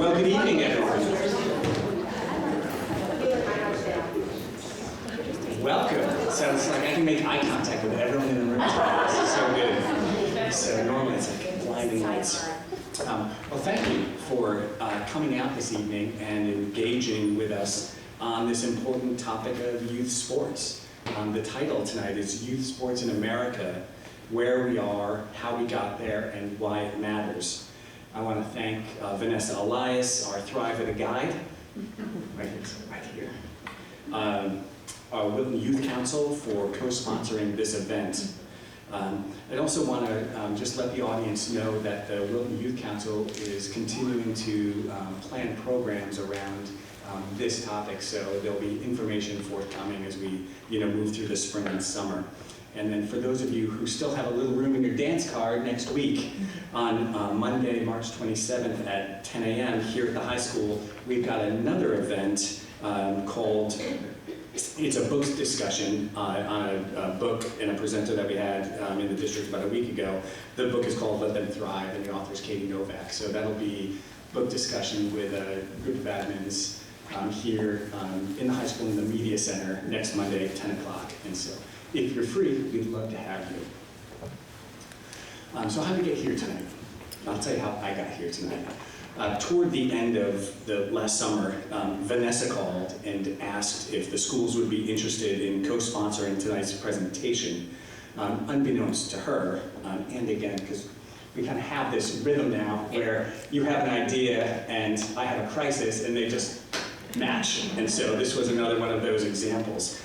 Well, good evening, everyone. Welcome. Sounds like I can make eye contact with everyone in the room tonight. This is so good. So normally it's like blinding lights. Well, thank you for coming out this evening and engaging with us on this important topic of youth sports. The title tonight is Youth Sports in America, Where We Are, How We Got There, and Why It Matters. I want to thank Vanessa Elias, our Thrive at a Guide, right here. Our Wilton Youth Council for co-sponsoring this event. I'd also want to just let the audience know that the Wilton Youth Council is continuing to plan programs around this topic, so there'll be information forthcoming as we move through the spring and summer. And then for those of you who still have a little room in your dance card, next week on Monday, March 27th at 10 a.m. here at the high school, we've got another event called, it's a book discussion on a book and a presenter that we had in the district about a week ago. The book is called Let Them Thrive, and the author is Katie Novak. So that'll be book discussion with a group of admins here in the high school in the media center next Monday at 10 o'clock. And so if you're free, we'd love to have you. So how did we get here tonight? I'll tell you how I got here tonight. Toward the end of the last summer, Vanessa called and asked if the schools would be interested in co-sponsoring tonight's presentation, unbeknownst to her, and again, because we kind of have this rhythm now where you have an idea and I have a crisis and they just match. And so this was another one of those examples.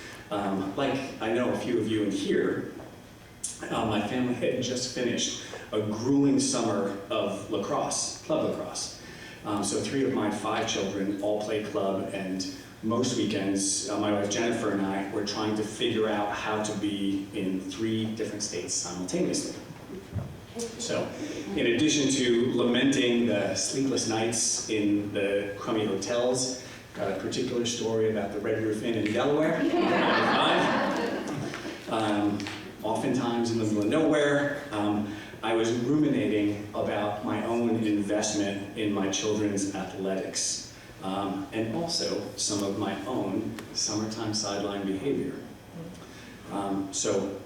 Like I know a few of you in here, my family had just finished a grueling summer of lacrosse, club lacrosse. So 3 of my 5 children all play club, and most weekends, my wife Jennifer and I were trying to figure out how to be in 3 different states simultaneously. So in addition to lamenting the sleepless nights in the crummy hotels, got a particular story about the Red Roof Inn in Delaware, oftentimes in the middle of nowhere. I was ruminating about my own investment in my children's athletics, and also some of my own summertime sideline behavior. So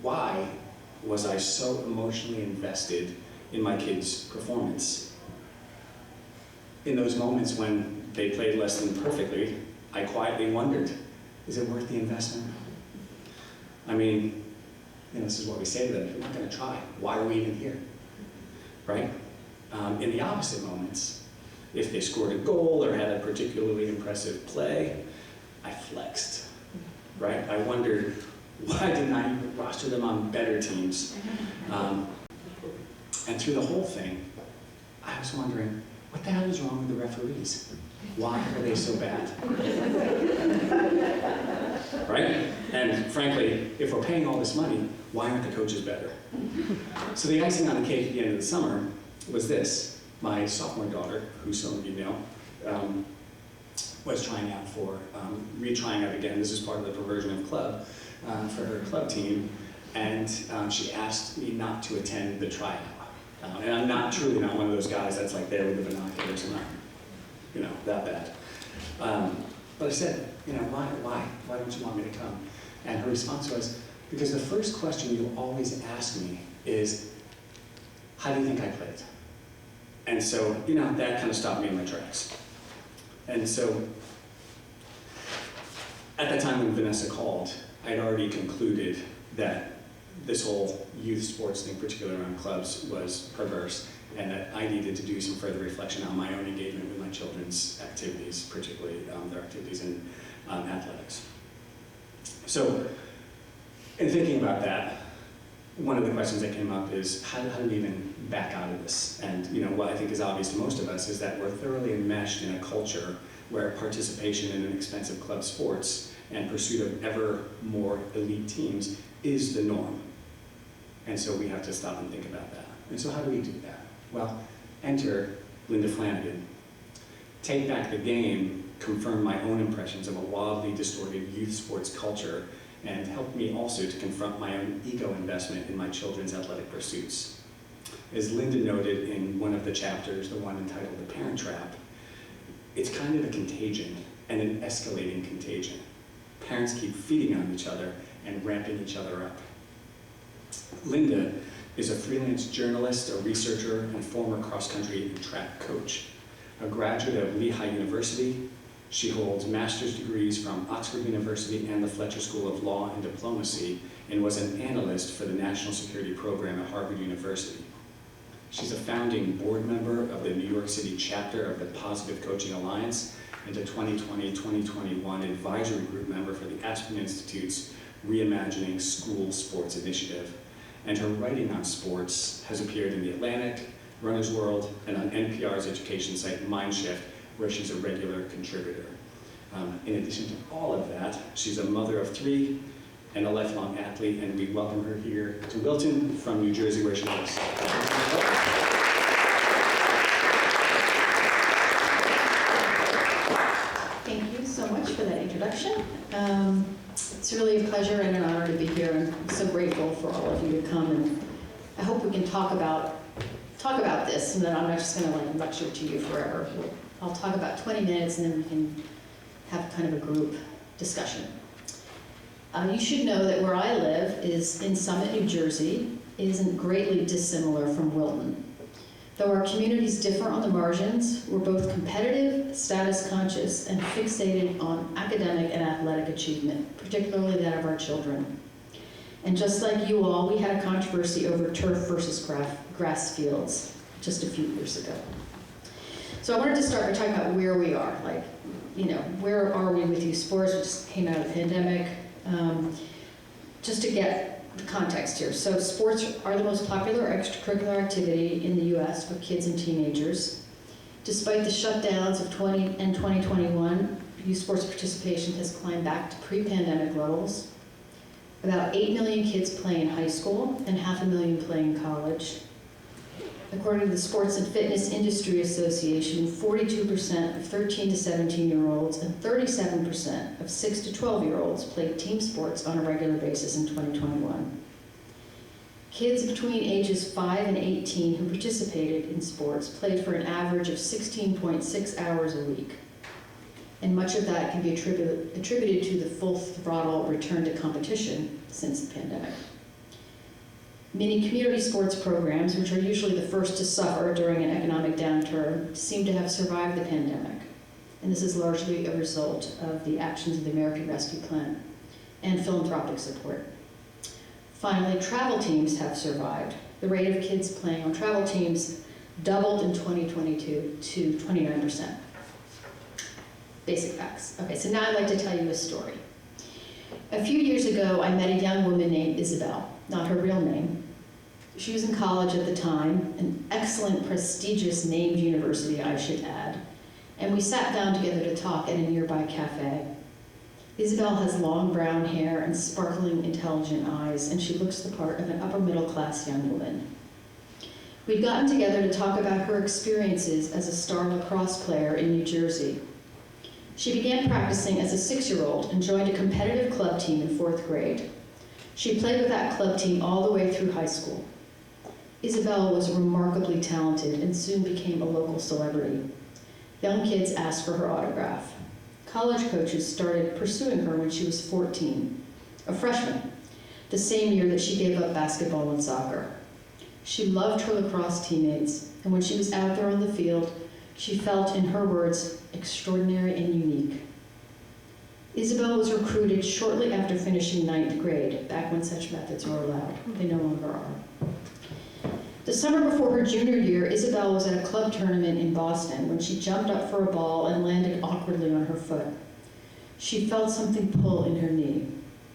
why was I so emotionally invested in my kids' performance? In those moments when they played less than perfectly, I quietly wondered, is it worth the investment? I mean, this is what we say to them, if you're not going to try, why are we even here? Right? In the opposite moments, if they scored a goal or had a particularly impressive play, I flexed, right? I wondered, why didn't I roster them on better teams? And through the whole thing, I was wondering, what the hell is wrong with the referees? Why are they so bad? Right? And frankly, if we're paying all this money, why aren't the coaches better? So the icing on the cake at the end of the summer was this. My sophomore daughter, who some of you know, was trying out for, retrying out again. This is part of the perversion of club for her club team. And she asked me not to attend the tryout. And I'm truly not one of those guys that's like there with the binoculars and that bad. But I said, why don't you want me to come? And her response was, because the first question you always ask me is, how do you think I played? And so, that kind of stopped me in my tracks. And so, at that time when Vanessa called, I'd already concluded that this whole youth sports thing, particularly around clubs, was perverse, and that I needed to do some further reflection on my own engagement with my children's activities, particularly their activities in athletics. So, in thinking about that, one of the questions that came up is, how do we even back out of this? And what I think is obvious to most of us is that we're thoroughly enmeshed in a culture where participation in an expensive club sports and pursuit of ever more elite teams is the norm. And so we have to stop and think about that. And so how do we do that? Well, enter Linda Flanagan. Take Back the Game confirmed my own impressions of a wildly distorted youth sports culture and helped me also to confront my own ego investment in my children's athletic pursuits. As Linda noted in one of the chapters, the one entitled The Parent Trap, it's kind of a contagion, and an escalating contagion. Parents keep feeding on each other and ramping each other up. Linda is a freelance journalist, a researcher, and former cross-country and track coach. A graduate of Lehigh University, she holds master's degrees from Oxford University and the Fletcher School of Law and Diplomacy, and was an analyst for the National Security Program at Harvard University. She's a founding board member of the New York City chapter of the Positive Coaching Alliance, and a 2020-2021 advisory group member for the Aspen Institute's Reimagining School Sports Initiative. And her writing on sports has appeared in The Atlantic, Runner's World, and on NPR's education site Mindshift, where she's a regular contributor. In addition to all of that, she's a mother of 3 and a lifelong athlete, and we welcome her here to Wilton from New Jersey, where she lives. Thank you so much for that introduction. It's really a pleasure and an honor to be here, and I'm so grateful for all of you to come. And I hope we can talk about this, and then I'm not just going to lecture to you forever. I'll talk about 20 minutes, and then we can have kind of a group discussion. You should know that where I live is in Summit, New Jersey, isn't greatly dissimilar from Wilton. Though our communities differ on the margins, we're both competitive, status conscious, and fixated on academic and athletic achievement, particularly that of our children. And just like you all, we had a controversy over turf versus grass fields just a few years ago. So I wanted to start by talking about where we are. Where are we with youth sports? We just came out of the pandemic. Just to get the context here. So sports are the most popular extracurricular activity in the U.S. for kids and teenagers. Despite the shutdowns of 2021, youth sports participation has climbed back to pre-pandemic levels. About 8 million kids play in high school and 500,000 play in college. According to the Sports and Fitness Industry Association, 42% of 13 to 17-year-olds and 37% of 6 to 12-year-olds played team sports on a regular basis in 2021. Kids between ages 5 and 18 who participated in sports played for an average of 16.6 hours a week. And much of that can be attributed to the full throttle return to competition since the pandemic. Many community sports programs, which are usually the first to suffer during an economic downturn, seem to have survived the pandemic. And this is largely a result of the actions of the American Rescue Plan and philanthropic support. Finally, travel teams have survived. The rate of kids playing on travel teams doubled in 2022 to 29%. Basic facts. Okay, so now I'd like to tell you a story. A few years ago, I met a young woman named Isabel, not her real name. She was in college at the time, an excellent, prestigious named university, I should add, and we sat down together to talk at a nearby cafe. Isabel has long brown hair and sparkling, intelligent eyes, and she looks the part of an upper-middle-class young woman. We'd gotten together to talk about her experiences as a star lacrosse player in New Jersey. She began practicing as a 6-year-old and joined a competitive club team in 4th grade. She played with that club team all the way through high school. Isabel was remarkably talented and soon became a local celebrity. Young kids asked for her autograph. College coaches started pursuing her when she was 14, a freshman, the same year that she gave up basketball and soccer. She loved her lacrosse teammates, and when she was out there on the field, she felt, in her words, extraordinary and unique. Isabel was recruited shortly after finishing 9th grade, back when such methods were allowed. They no longer are. The summer before her junior year, Isabel was at a club tournament in Boston when she jumped up for a ball and landed awkwardly on her foot. She felt something pull in her knee.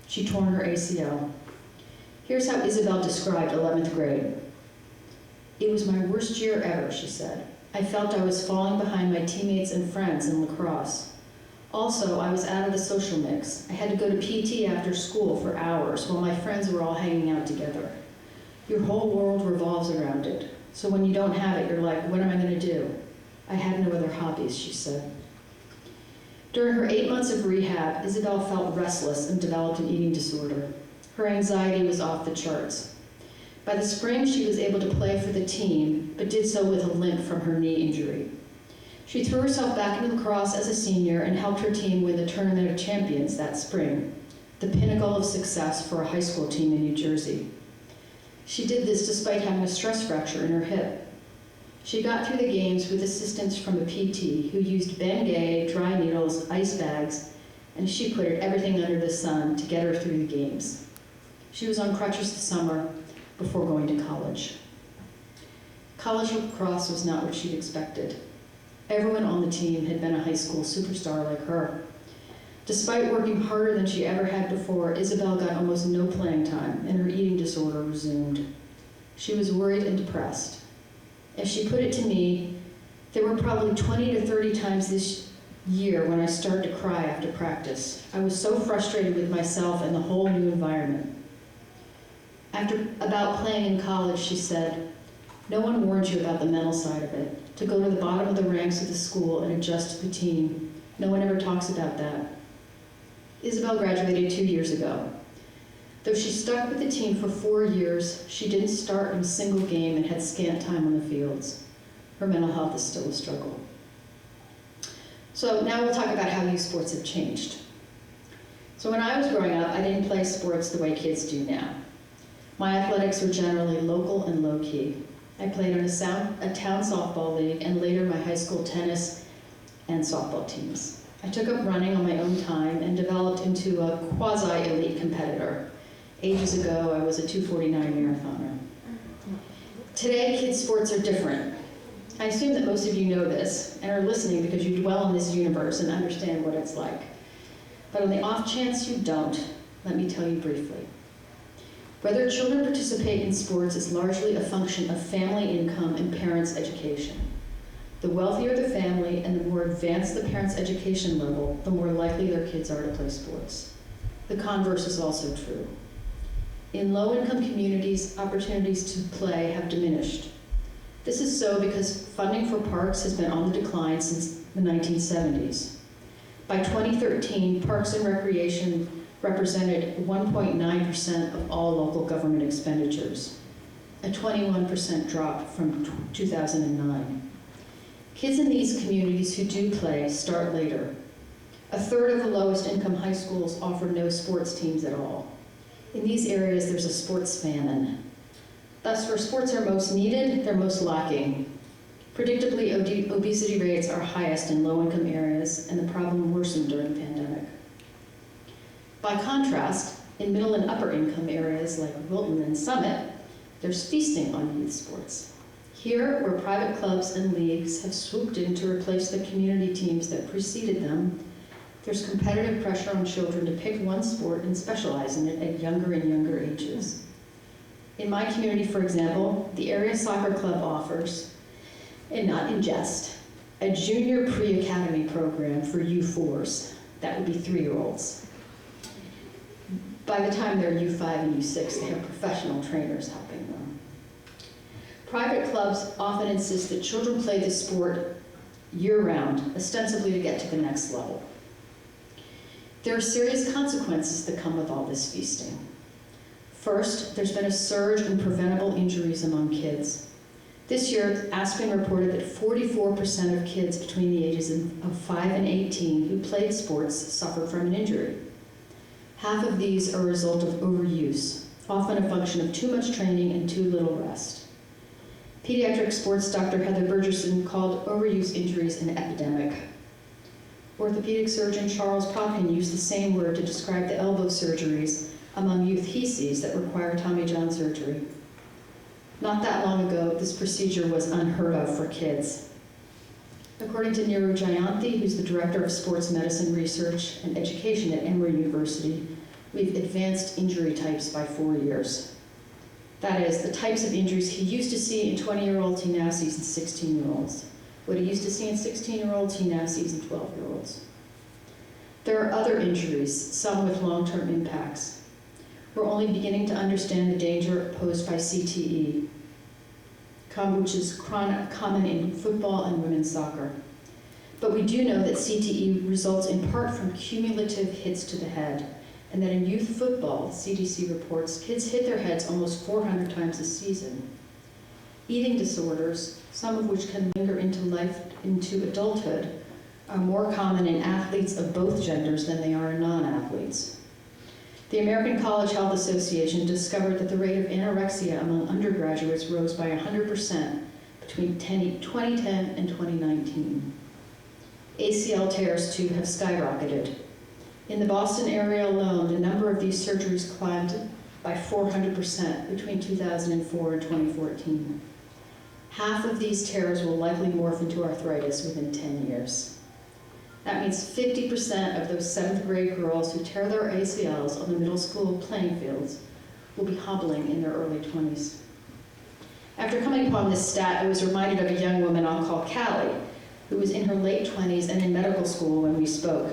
She torn her ACL. Here's how Isabel described 11th grade. "It was my worst year ever," she said. "I felt I was falling behind my teammates and friends in lacrosse. Also, I was out of the social mix. I had to go to PT after school for hours while my friends were all hanging out together. Your whole world revolves around it. So when you don't have it, you're like, what am I going to do? I had no other hobbies," she said. During her 8 months of rehab, Isabel felt restless and developed an eating disorder. Her anxiety was off the charts. By the spring, she was able to play for the team, but did so with a limp from her knee injury. She threw herself back into lacrosse as a senior and helped her team win the Tournament of Champions that spring, the pinnacle of success for a high school team in New Jersey. She did this despite having a stress fracture in her hip. She got through the games with assistance from a PT who used Bengay, dry needles, ice bags, and she put everything under the sun to get her through the games. She was on crutches this summer before going to college. College lacrosse was not what she'd expected. Everyone on the team had been a high school superstar like her. Despite working harder than she ever had before, Isabel got almost no playing time, and her eating disorder resumed. She was worried and depressed. As she put it to me, there were probably 20 to 30 times this year when I started to cry after practice. I was so frustrated with myself and the whole new environment. About playing in college, she said, "No one warns you about the mental side of it. To go to the bottom of the ranks of the school and adjust to the team. No one ever talks about that." Isabel graduated 2 years ago. Though she stuck with the team for 4 years, she didn't start in a single game and had scant time on the fields. Her mental health is still a struggle. So now we'll talk about how youth sports have changed. So when I was growing up, I didn't play sports the way kids do now. My athletics were generally local and low-key. I played on a town softball league and later my high school tennis and softball teams. I took up running on my own time and developed into a quasi-elite competitor. Ages ago, I was a 2:49 marathoner. Today, kids' sports are different. I assume that most of you know this and are listening because you dwell in this universe and understand what it's like. But on the off chance you don't, let me tell you briefly. Whether children participate in sports is largely a function of family income and parents' education. The wealthier the family and the more advanced the parents' education level, the more likely their kids are to play sports. The converse is also true. In low-income communities, opportunities to play have diminished. This is so because funding for parks has been on the decline since the 1970s. By 2013, Parks and Recreation represented 1.9% of all local government expenditures, a 21% drop from 2009. Kids in these communities who do play start later. A third of the lowest income high schools offer no sports teams at all. In these areas, there's a sports famine. Thus, where sports are most needed, they're most lacking. Predictably, obesity rates are highest in low-income areas, and the problem worsened during the pandemic. By contrast, in middle and upper income areas like Wilton and Summit, there's feasting on youth sports. Here, where private clubs and leagues have swooped in to replace the community teams that preceded them, there's competitive pressure on children to pick one sport and specialize in it at younger and younger ages. In my community, for example, the area soccer club offers, and not in jest, a junior pre-academy program for U4s. That would be 3-year-olds. By the time they're U5 and U6, they have professional trainers helping them. Private clubs often insist that children play this sport year-round, ostensibly to get to the next level. There are serious consequences that come with all this feasting. First, there's been a surge in preventable injuries among kids. This year, Aspen reported that 44% of kids between the ages of 5 and 18 who played sports suffered from an injury. Half of these are a result of overuse, often a function of too much training and too little rest. Pediatric sports doctor Heather Burgerson called overuse injuries an epidemic. Orthopedic surgeon Charles Popkin used the same word to describe the elbow surgeries among youth he sees that require Tommy John surgery. Not that long ago, this procedure was unheard of for kids. According to Neeru Jayanthi, who's the director of sports medicine research and education at Emory University, we've advanced injury types by 4 years. That is, the types of injuries he used to see in 20-year-olds, he now sees in 16-year-olds. What he used to see in 16-year-olds, he now sees in 12-year-olds. There are other injuries, some with long-term impacts. We're only beginning to understand the danger posed by CTE, which is common in football and women's soccer. But we do know that CTE results in part from cumulative hits to the head, and that in youth football, CDC reports, kids hit their heads almost 400 times a season. Eating disorders, some of which can linger into adulthood, are more common in athletes of both genders than they are in non-athletes. The American College Health Association discovered that the rate of anorexia among undergraduates rose by 100% between 2010 and 2019. ACL tears, too, have skyrocketed. In the Boston area alone, the number of these surgeries climbed by 400% between 2004 and 2014. Half of these tears will likely morph into arthritis within 10 years. That means 50% of those 7th grade girls who tear their ACLs on the middle school playing fields will be hobbling in their early 20s. After coming upon this stat, I was reminded of a young woman I'll call Callie, who was in her late 20s and in medical school when we spoke.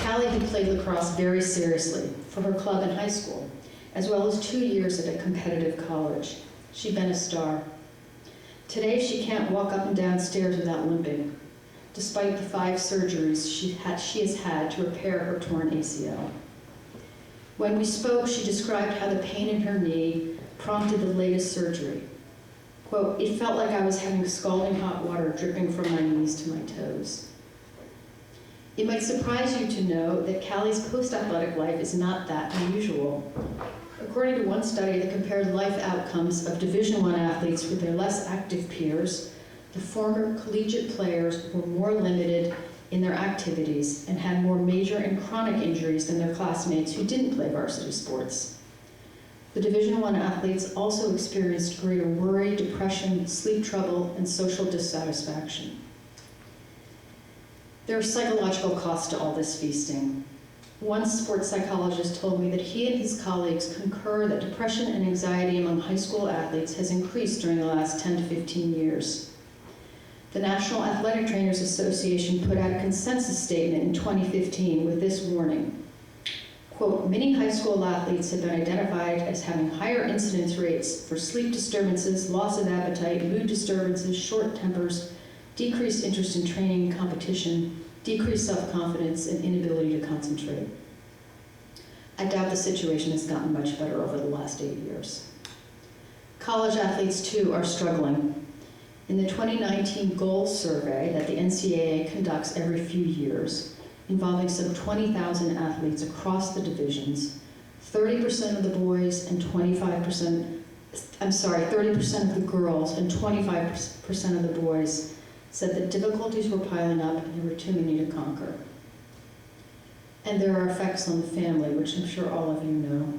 Callie had played lacrosse very seriously for her club in high school, as well as 2 years at a competitive college. She'd been a star. Today, she can't walk up and down stairs without limping, despite the 5 surgeries she has had to repair her torn ACL. When we spoke, she described how the pain in her knee prompted the latest surgery. Quote, "It felt like I was having scalding hot water dripping from my knees to my toes." It might surprise you to know that Callie's post-athletic life is not that unusual. According to one study that compared life outcomes of Division I athletes with their less active peers, the former collegiate players were more limited in their activities and had more major and chronic injuries than their classmates who didn't play varsity sports. The Division I athletes also experienced greater worry, depression, sleep trouble, and social dissatisfaction. There are psychological costs to all this feasting. One sports psychologist told me that he and his colleagues concur that depression and anxiety among high school athletes has increased during the last 10 to 15 years. The National Athletic Trainers Association put out a consensus statement in 2015 with this warning. Quote, "Many high school athletes have been identified as having higher incidence rates for sleep disturbances, loss of appetite, mood disturbances, short tempers, decreased interest in training and competition, decreased self-confidence, and inability to concentrate." I doubt the situation has gotten much better over the last 8 years. College athletes, too, are struggling. In the 2019 Goals Survey that the NCAA conducts every few years, involving some 20,000 athletes across the divisions, 30% of the boys and 30% of the girls and 25% of the boys said that difficulties were piling up and there were too many to conquer. And there are effects on the family, which I'm sure all of you know.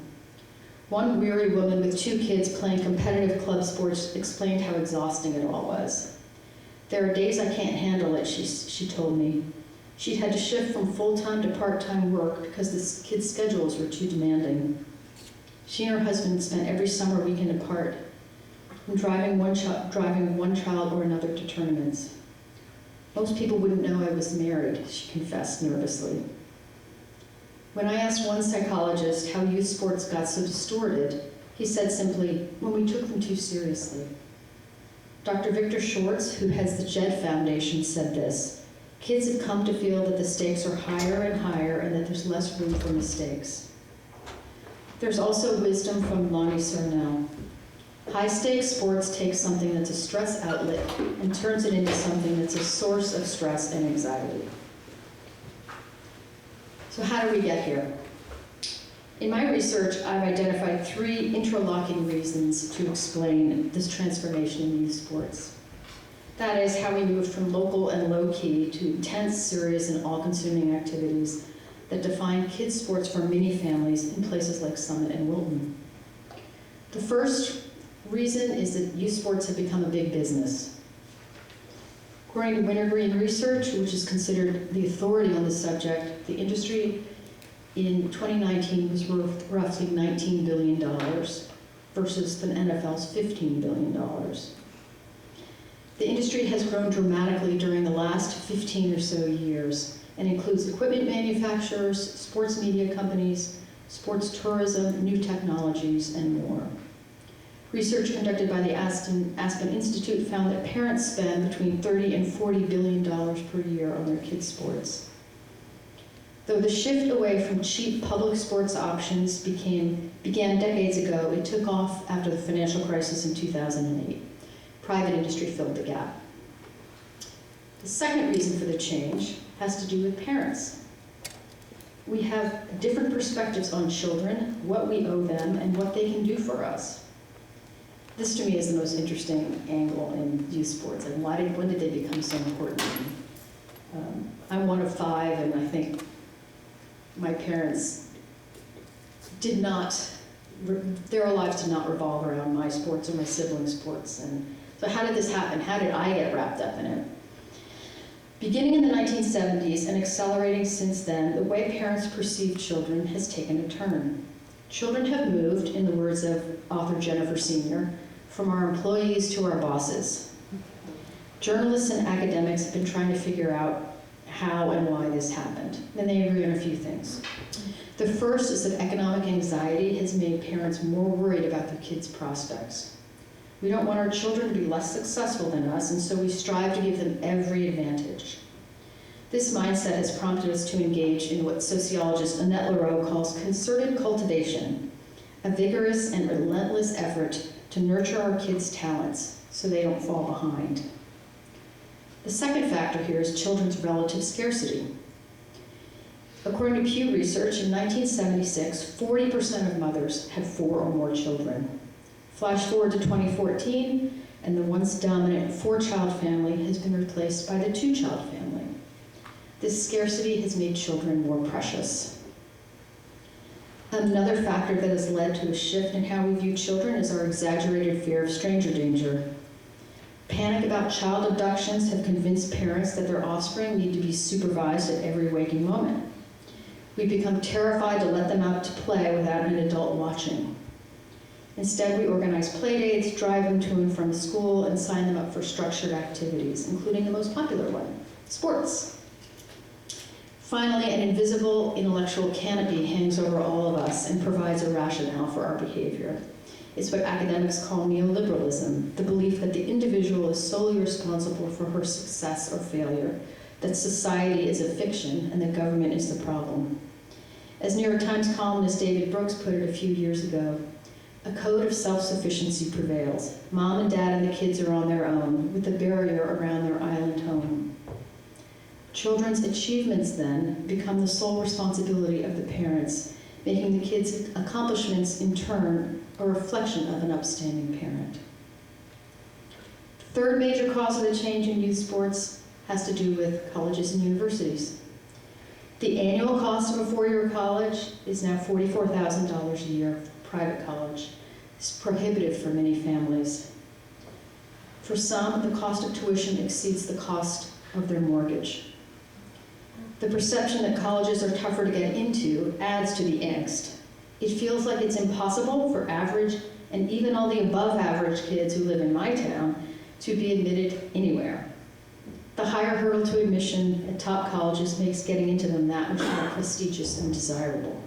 One weary woman with 2 kids playing competitive club sports explained how exhausting it all was. "There are days I can't handle it," she told me. She'd had to shift from full-time to part-time work because the kids' schedules were too demanding. She and her husband spent every summer weekend apart, driving one child or another to tournaments. "Most people wouldn't know I was married," she confessed nervously. When I asked one psychologist how youth sports got so distorted, he said simply, "When we took them too seriously." Dr. Victor Schwartz, who heads the JED Foundation, said this: "Kids have come to feel that the stakes are higher and higher and that there's less room for mistakes." There's also wisdom from Lonnie Cernel. High-stakes sports take something that's a stress outlet and turns it into something that's a source of stress and anxiety. So how do we get here? In my research, I've identified 3 interlocking reasons to explain this transformation in youth sports. That is how we moved from local and low-key to intense, serious, and all-consuming activities that define kids' sports for many families in places like Summit and Wilton. The first reason is that youth sports have become a big business. According to Wintergreen Research, which is considered the authority on the subject, the industry in 2019 was worth roughly $19 billion versus the NFL's $15 billion. The industry has grown dramatically during the last 15 or so years and includes equipment manufacturers, sports media companies, sports tourism, new technologies, and more. Research conducted by the Aspen Institute found that parents spend between $30 and $40 billion per year on their kids' sports. Though the shift away from cheap public sports options began decades ago, it took off after the financial crisis in 2008. Private industry filled the gap. The second reason for the change has to do with parents. We have different perspectives on children, what we owe them, and what they can do for us. This to me is the most interesting angle in youth sports, and when did they become so important? I'm one of 5, and I think my parents did not, their lives did not revolve around my sports or my siblings' sports. And so how did this happen? How did I get wrapped up in it? Beginning in the 1970s and accelerating since then, the way parents perceive children has taken a turn. Children have moved, in the words of author Jennifer Senior, from our employees to our bosses. Journalists and academics have been trying to figure out how and why this happened, and they agree on a few things. The first is that economic anxiety has made parents more worried about their kids' prospects. We don't want our children to be less successful than us, and so we strive to give them every advantage. This mindset has prompted us to engage in what sociologist Annette Leroux calls concerted cultivation, a vigorous and relentless effort to nurture our kids' talents so they don't fall behind. The second factor here is children's relative scarcity. According to Pew Research, in 1976, 40% of mothers had 4 or more children. Flash forward to 2014, and the once dominant 4-child family has been replaced by the 2-child family. This scarcity has made children more precious. Another factor that has led to a shift in how we view children is our exaggerated fear of stranger danger. Panic about child abductions have convinced parents that their offspring need to be supervised at every waking moment. We've become terrified to let them out to play without an adult watching. Instead, we organize play dates, drive them to and from school, and sign them up for structured activities, including the most popular one, sports. Finally, an invisible intellectual canopy hangs over all of us and provides a rationale for our behavior. It's what academics call neoliberalism, the belief that the individual is solely responsible for her success or failure, that society is a fiction and that government is the problem. As New York Times columnist David Brooks put it a few years ago, a code of self-sufficiency prevails. Mom and dad and the kids are on their own, with a barrier around their island home. Children's achievements then become the sole responsibility of the parents, making the kids' accomplishments in turn a reflection of an upstanding parent. The third major cause of the change in youth sports has to do with colleges and universities. The annual cost of a 4-year college is now $44,000 a year for private college. It's prohibitive for many families. For some, the cost of tuition exceeds the cost of their mortgage. The perception that colleges are tougher to get into adds to the angst. It feels like it's impossible for average and even all the above average kids who live in my town to be admitted anywhere. The higher hurdle to admission at top colleges makes getting into them that much more prestigious and desirable.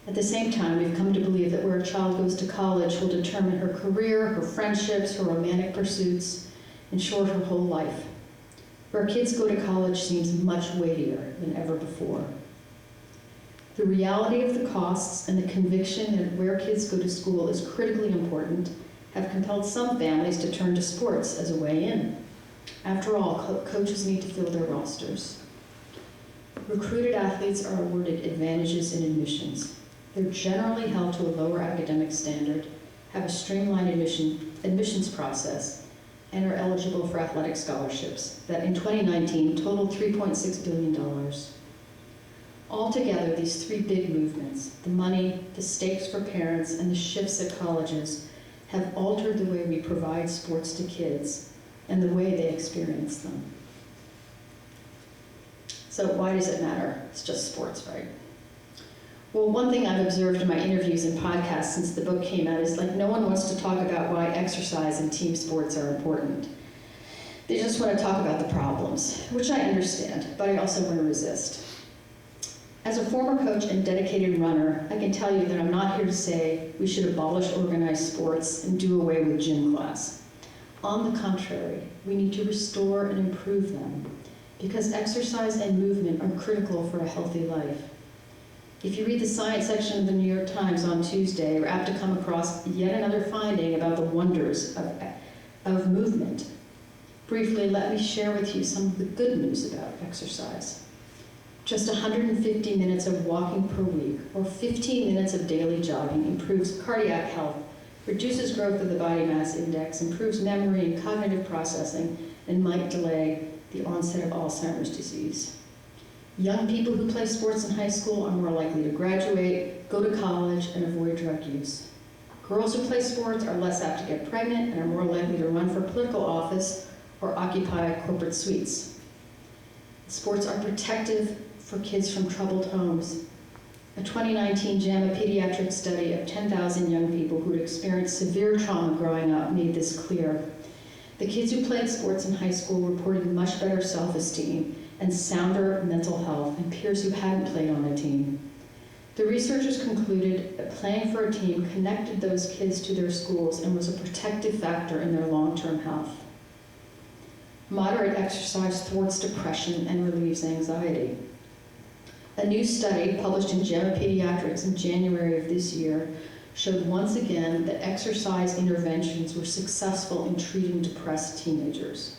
At the same time, we've come to believe that where a child goes to college will determine her career, her friendships, her romantic pursuits, in short, her whole life. Where kids go to college seems much weightier than ever before. The reality of the costs and the conviction that where kids go to school is critically important have compelled some families to turn to sports as a way in. After all, coaches need to fill their rosters. Recruited athletes are awarded advantages in admissions. They're generally held to a lower academic standard, have a streamlined admissions process, and are eligible for athletic scholarships that in 2019 totaled $3.6 billion. Altogether, these 3 big movements, the money, the stakes for parents, and the shifts at colleges, have altered the way we provide sports to kids and the way they experience them. So why does it matter? It's just sports, right? Well, one thing I've observed in my interviews and podcasts since the book came out is no one wants to talk about why exercise and team sports are important. They just want to talk about the problems, which I understand, but I also want to resist. As a former coach and dedicated runner, I can tell you that I'm not here to say we should abolish organized sports and do away with gym class. On the contrary, we need to restore and improve them, because exercise and movement are critical for a healthy life. If you read the science section of the New York Times on Tuesday, you're apt to come across yet another finding about the wonders of movement. Briefly, let me share with you some of the good news about exercise. Just 150 minutes of walking per week, or 15 minutes of daily jogging, improves cardiac health, reduces growth of the body mass index, improves memory and cognitive processing, and might delay the onset of Alzheimer's disease. Young people who play sports in high school are more likely to graduate, go to college, and avoid drug use. Girls who play sports are less apt to get pregnant and are more likely to run for political office or occupy corporate suites. Sports are protective for kids from troubled homes. A 2019 JAMA pediatric study of 10,000 young people who had experienced severe trauma growing up made this clear. The kids who played sports in high school reported much better self-esteem and sounder mental health than peers who hadn't played on a team. The researchers concluded that playing for a team connected those kids to their schools and was a protective factor in their long-term health. Moderate exercise thwarts depression and relieves anxiety. A new study published in JAMA Pediatrics in January of this year showed once again that exercise interventions were successful in treating depressed teenagers.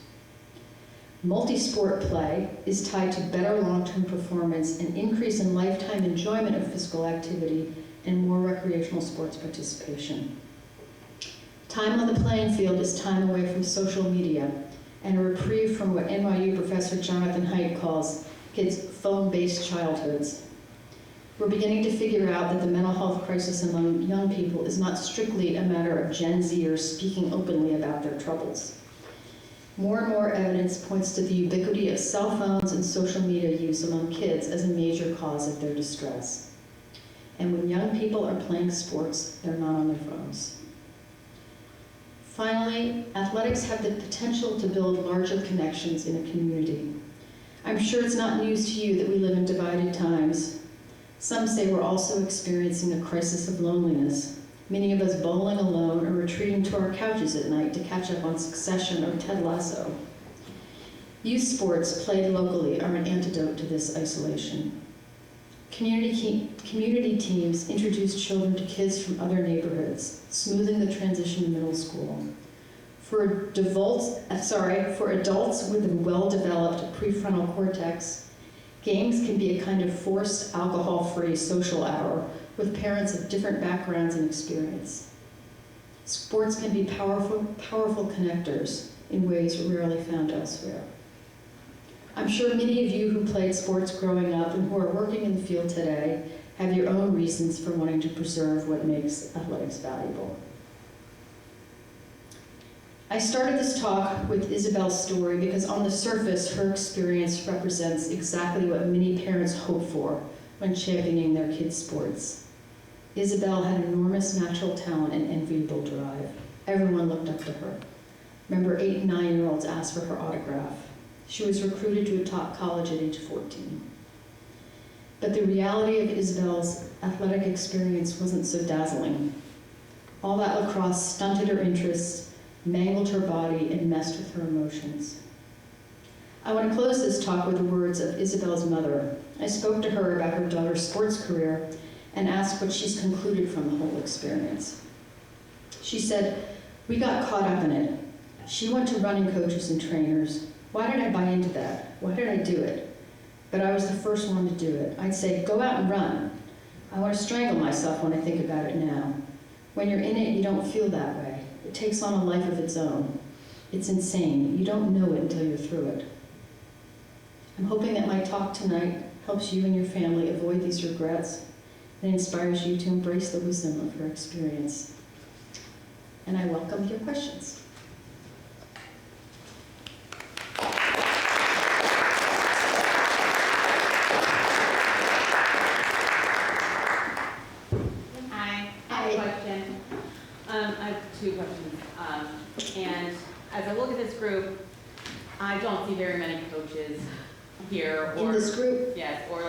Multi-sport play is tied to better long-term performance, an increase in lifetime enjoyment of physical activity, and more recreational sports participation. Time on the playing field is time away from social media and a reprieve from what NYU professor Jonathan Haidt calls kids' phone-based childhoods. We're beginning to figure out that the mental health crisis among young people is not strictly a matter of Gen Zers speaking openly about their troubles. More and more evidence points to the ubiquity of cell phones and social media use among kids as a major cause of their distress. And when young people are playing sports, they're not on their phones. Finally, athletics have the potential to build larger connections in a community. I'm sure it's not news to you that we live in divided times. Some say we're also experiencing a crisis of loneliness, many of us bowling alone or retreating to our couches at night to catch up on Succession or Ted Lasso. Youth sports played locally are an antidote to this isolation. Community teams introduce children to kids from other neighborhoods, smoothing the transition to middle school. For adults with a well-developed prefrontal cortex, games can be a kind of forced alcohol-free social hour with parents of different backgrounds and experience. Sports can be powerful connectors in ways rarely found elsewhere. I'm sure many of you who played sports growing up and who are working in the field today have your own reasons for wanting to preserve what makes athletics valuable. I started this talk with Isabel's story because on the surface, her experience represents exactly what many parents hope for when championing their kids' sports. Isabel had enormous natural talent and enviable drive. Everyone looked up to her. Remember, 8 and 9-year-olds asked for her autograph. She was recruited to a top college at age 14. But the reality of Isabel's athletic experience wasn't so dazzling. All that lacrosse stunted her interests, mangled her body, and messed with her emotions. I want to close this talk with the words of Isabel's mother. I spoke to her about her daughter's sports career and asked what she's concluded from the whole experience. She said, "We got caught up in it. She went to running coaches and trainers. Why did I buy into that? Why did I do it? But I was the first one to do it. I'd say, go out and run. I want to strangle myself when I think about it now. When you're in it, you don't feel that way. It takes on a life of its own. It's insane. You don't know it until you're through it." I'm hoping that my talk tonight helps you and your family avoid these regrets and inspires you to embrace the wisdom of her experience. And I welcome your questions. Hi, I have a question. I have 2 questions. And as I look at this group, I don't see very many coaches here. In this group? Yes, or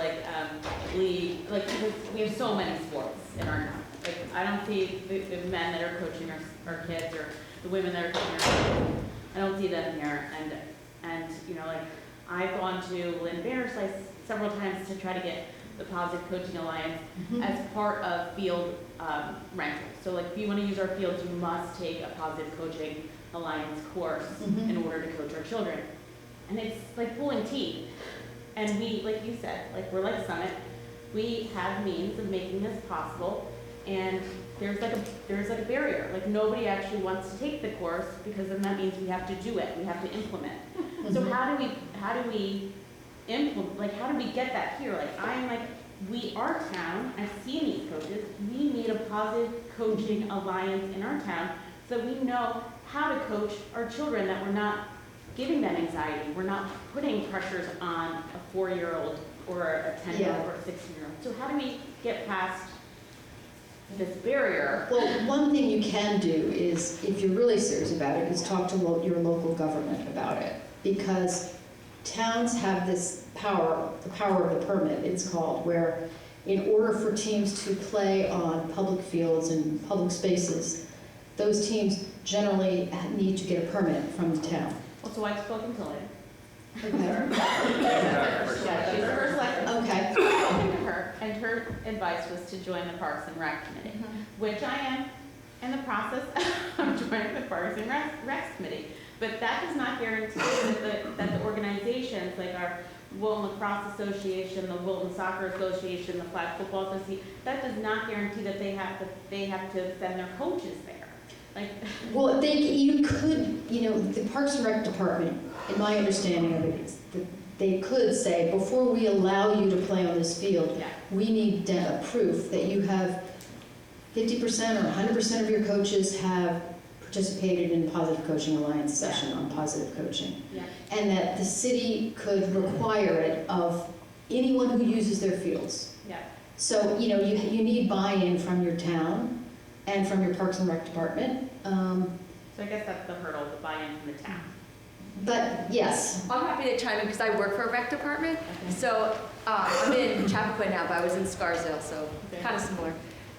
league, because we have so many sports in our town. I don't see the men that are coaching our kids or the women that are coaching our kids. I don't see them here. And I've gone to Lynn Bear's several times to try to get the Positive Coaching Alliance as part of field rental. So like if you want to use our fields, you must take a Positive Coaching Alliance course in order to coach our children. And it's like pulling teeth. And we, like you said, like we're like Summit, we have means of making this possible, and there's like a barrier. Like nobody actually wants to take the course because then that means we have to do it, we have to implement. So how do we implement, like how do we get that here? Like I'm like, our town, I've seen these coaches, we need a Positive Coaching Alliance in our town so we know how to coach our children, that we're not giving them anxiety, we're not putting pressures on a 4-year-old or a 10-year-old or a 16-year-old. So how do we get past this barrier? Well, one thing you can do is, if you're really serious about it, is talk to your local government about it. Because towns have this power, the power of the permit, it's called, where in order for teams to play on public fields and public spaces, those teams generally need to get a permit from the town. Well, so I've spoken to Lynn. Okay. Yeah, she's the first elected. Okay. I spoke to her, and her advice was to join the Parks and Rec Committee, which I am in the process of joining the Parks and Rec Committee. But that does not guarantee that the organizations like our Wilton Lacrosse Association, the Wilton Soccer Association, the Flag Football Association, that does not guarantee that they have to send their coaches there. Like, well, you could, the Parks and Rec Department, in my understanding of it, is that they could say, before we allow you to play on this field, we need proof that you have 50% or 100% of your coaches have participated in Positive Coaching Alliance session on positive coaching. And that the city could require it of anyone who uses their fields. So, you need buy-in from your town and from your Parks and Rec Department. So I guess that's the hurdle, the buy-in from the town. But yes. I'm happy to chime in because I work for a rec department. So I'm in Chappaqua now, but I was in Scarsdale, so kind of similar.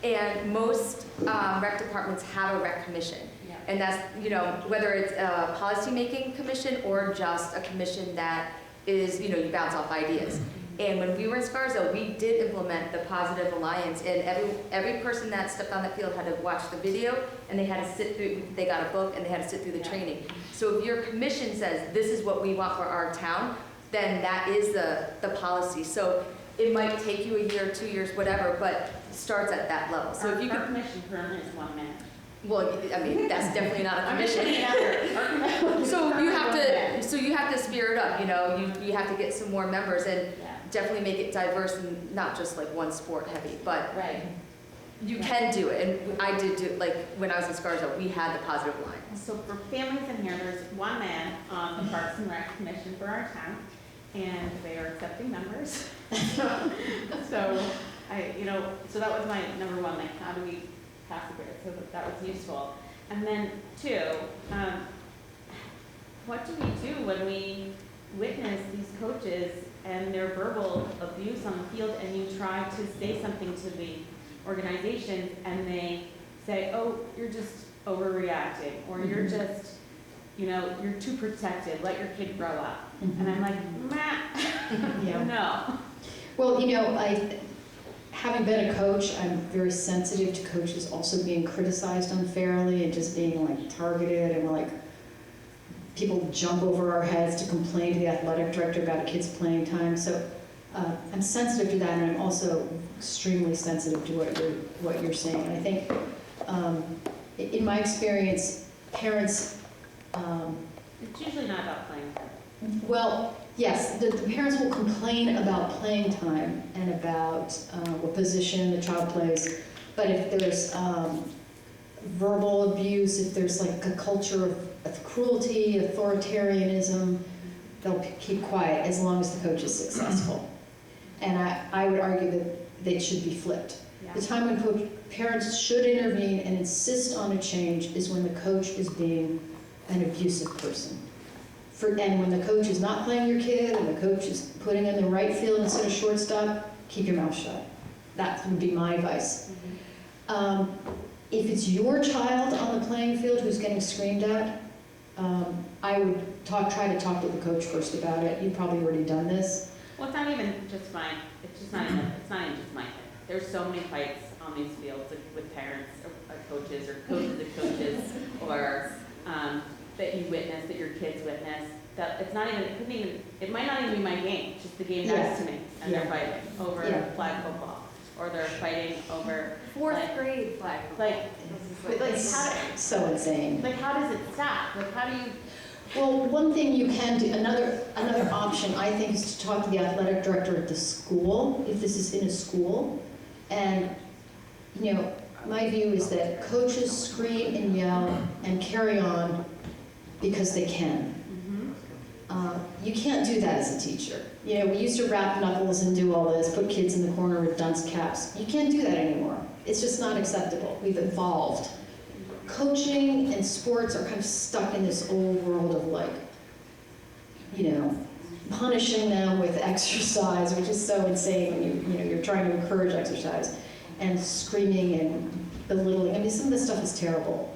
And most rec departments have a rec commission. And that's, whether it's a policy-making commission or just a commission that is, you bounce off ideas. And when we were in Scarsdale, we did implement the Positive Alliance, and every person that stepped on that field had to watch the video, and they had to sit through, they got a book, and they had to sit through the training. So if your commission says, this is what we want for our town, then that is the policy. So it might take you a year, 2 years, whatever, but starts at that level. So if you Our can, commission currently is 1 minute. well, I mean, that's definitely not a commission. So you have to spear it up, you have to get some more members and definitely make it diverse and not just like one sport heavy, but you can do it. And I did do, like when I was in Scarsdale, we had the Positive Alliance. So for families in here, there's 1 man on the Parks and Rec Commission for our town, and they are accepting members. So so that was my number 1, like how do we pass the grid? So that was useful. And then 2, what do we do when we witness these coaches and their verbal abuse on the field, and you try to say something to the organizations and they say, oh, you're just overreacting, or you're just, you're too protected, let your kid grow up. And I'm like, no. Well, having been a coach, I'm very sensitive to coaches also being criticized unfairly and just being like targeted, and like people jump over our heads to complain to the athletic director about a kid's playing time. So I'm sensitive to that, and I'm also extremely sensitive to what you're saying. And I think, in my experience, parents. It's usually not about playing time. Well, yes, the parents will complain about playing time and about what position the child plays. But if there's verbal abuse, if there's like a culture of cruelty, authoritarianism, they'll keep quiet as long as the coach is successful. And I would argue that they should be flipped. The time when parents should intervene and insist on a change is when the coach is being an abusive person. And when the coach is not playing your kid and the coach is putting in the right field instead of shortstop, keep your mouth shut. That would be my advice. If it's your child on the playing field who's getting screamed at, I would try to talk to the coach first about it. You've probably already done this. Well, it's not even just mine, it's not even just my thing. There's so many fights on these fields with parents or coaches of coaches, or that you witness, that your kids witness, that it's not even, it might not even be my game, it's just the game next to me, and they're fighting over flag football, or they're fighting over Fourth grade flag. like how, So insane. like how does it stop? Like how do you? Well, one thing you can do, another option, I think, is to talk to the athletic director at the school, if this is in a school. And, you know, my view is that coaches scream and yell and carry on because they can. You can't do that as a teacher. You know, we used to wrap knuckles and do all this, put kids in the corner with dunce caps. You can't do that anymore. It's just not acceptable. We've evolved. Coaching and sports are kind of stuck in this old world of like, you know, punishing them with exercise, which is so insane when you're trying to encourage exercise, and screaming and belittling. I mean, some of this stuff is terrible.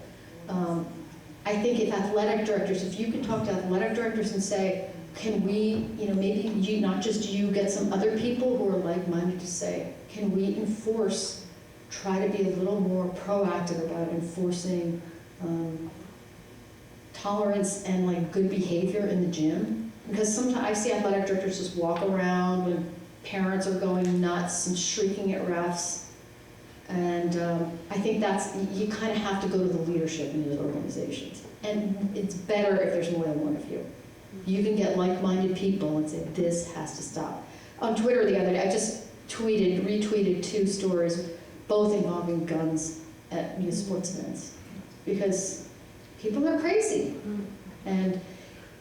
I think if you can talk to athletic directors and say, can we, you know, maybe you, not just you, get some other people who are like-minded to say, can we try to be a little more proactive about enforcing tolerance and like good behavior in the gym? Because sometimes I see athletic directors just walk around when parents are going nuts and shrieking at refs. And I think you kind of have to go to the leadership in those organizations. And it's better if there's more than one of you. You can get like-minded people and say, this has to stop. On Twitter the other day, I just retweeted 2 stories, both involving guns at youth sports events. Because people are crazy. And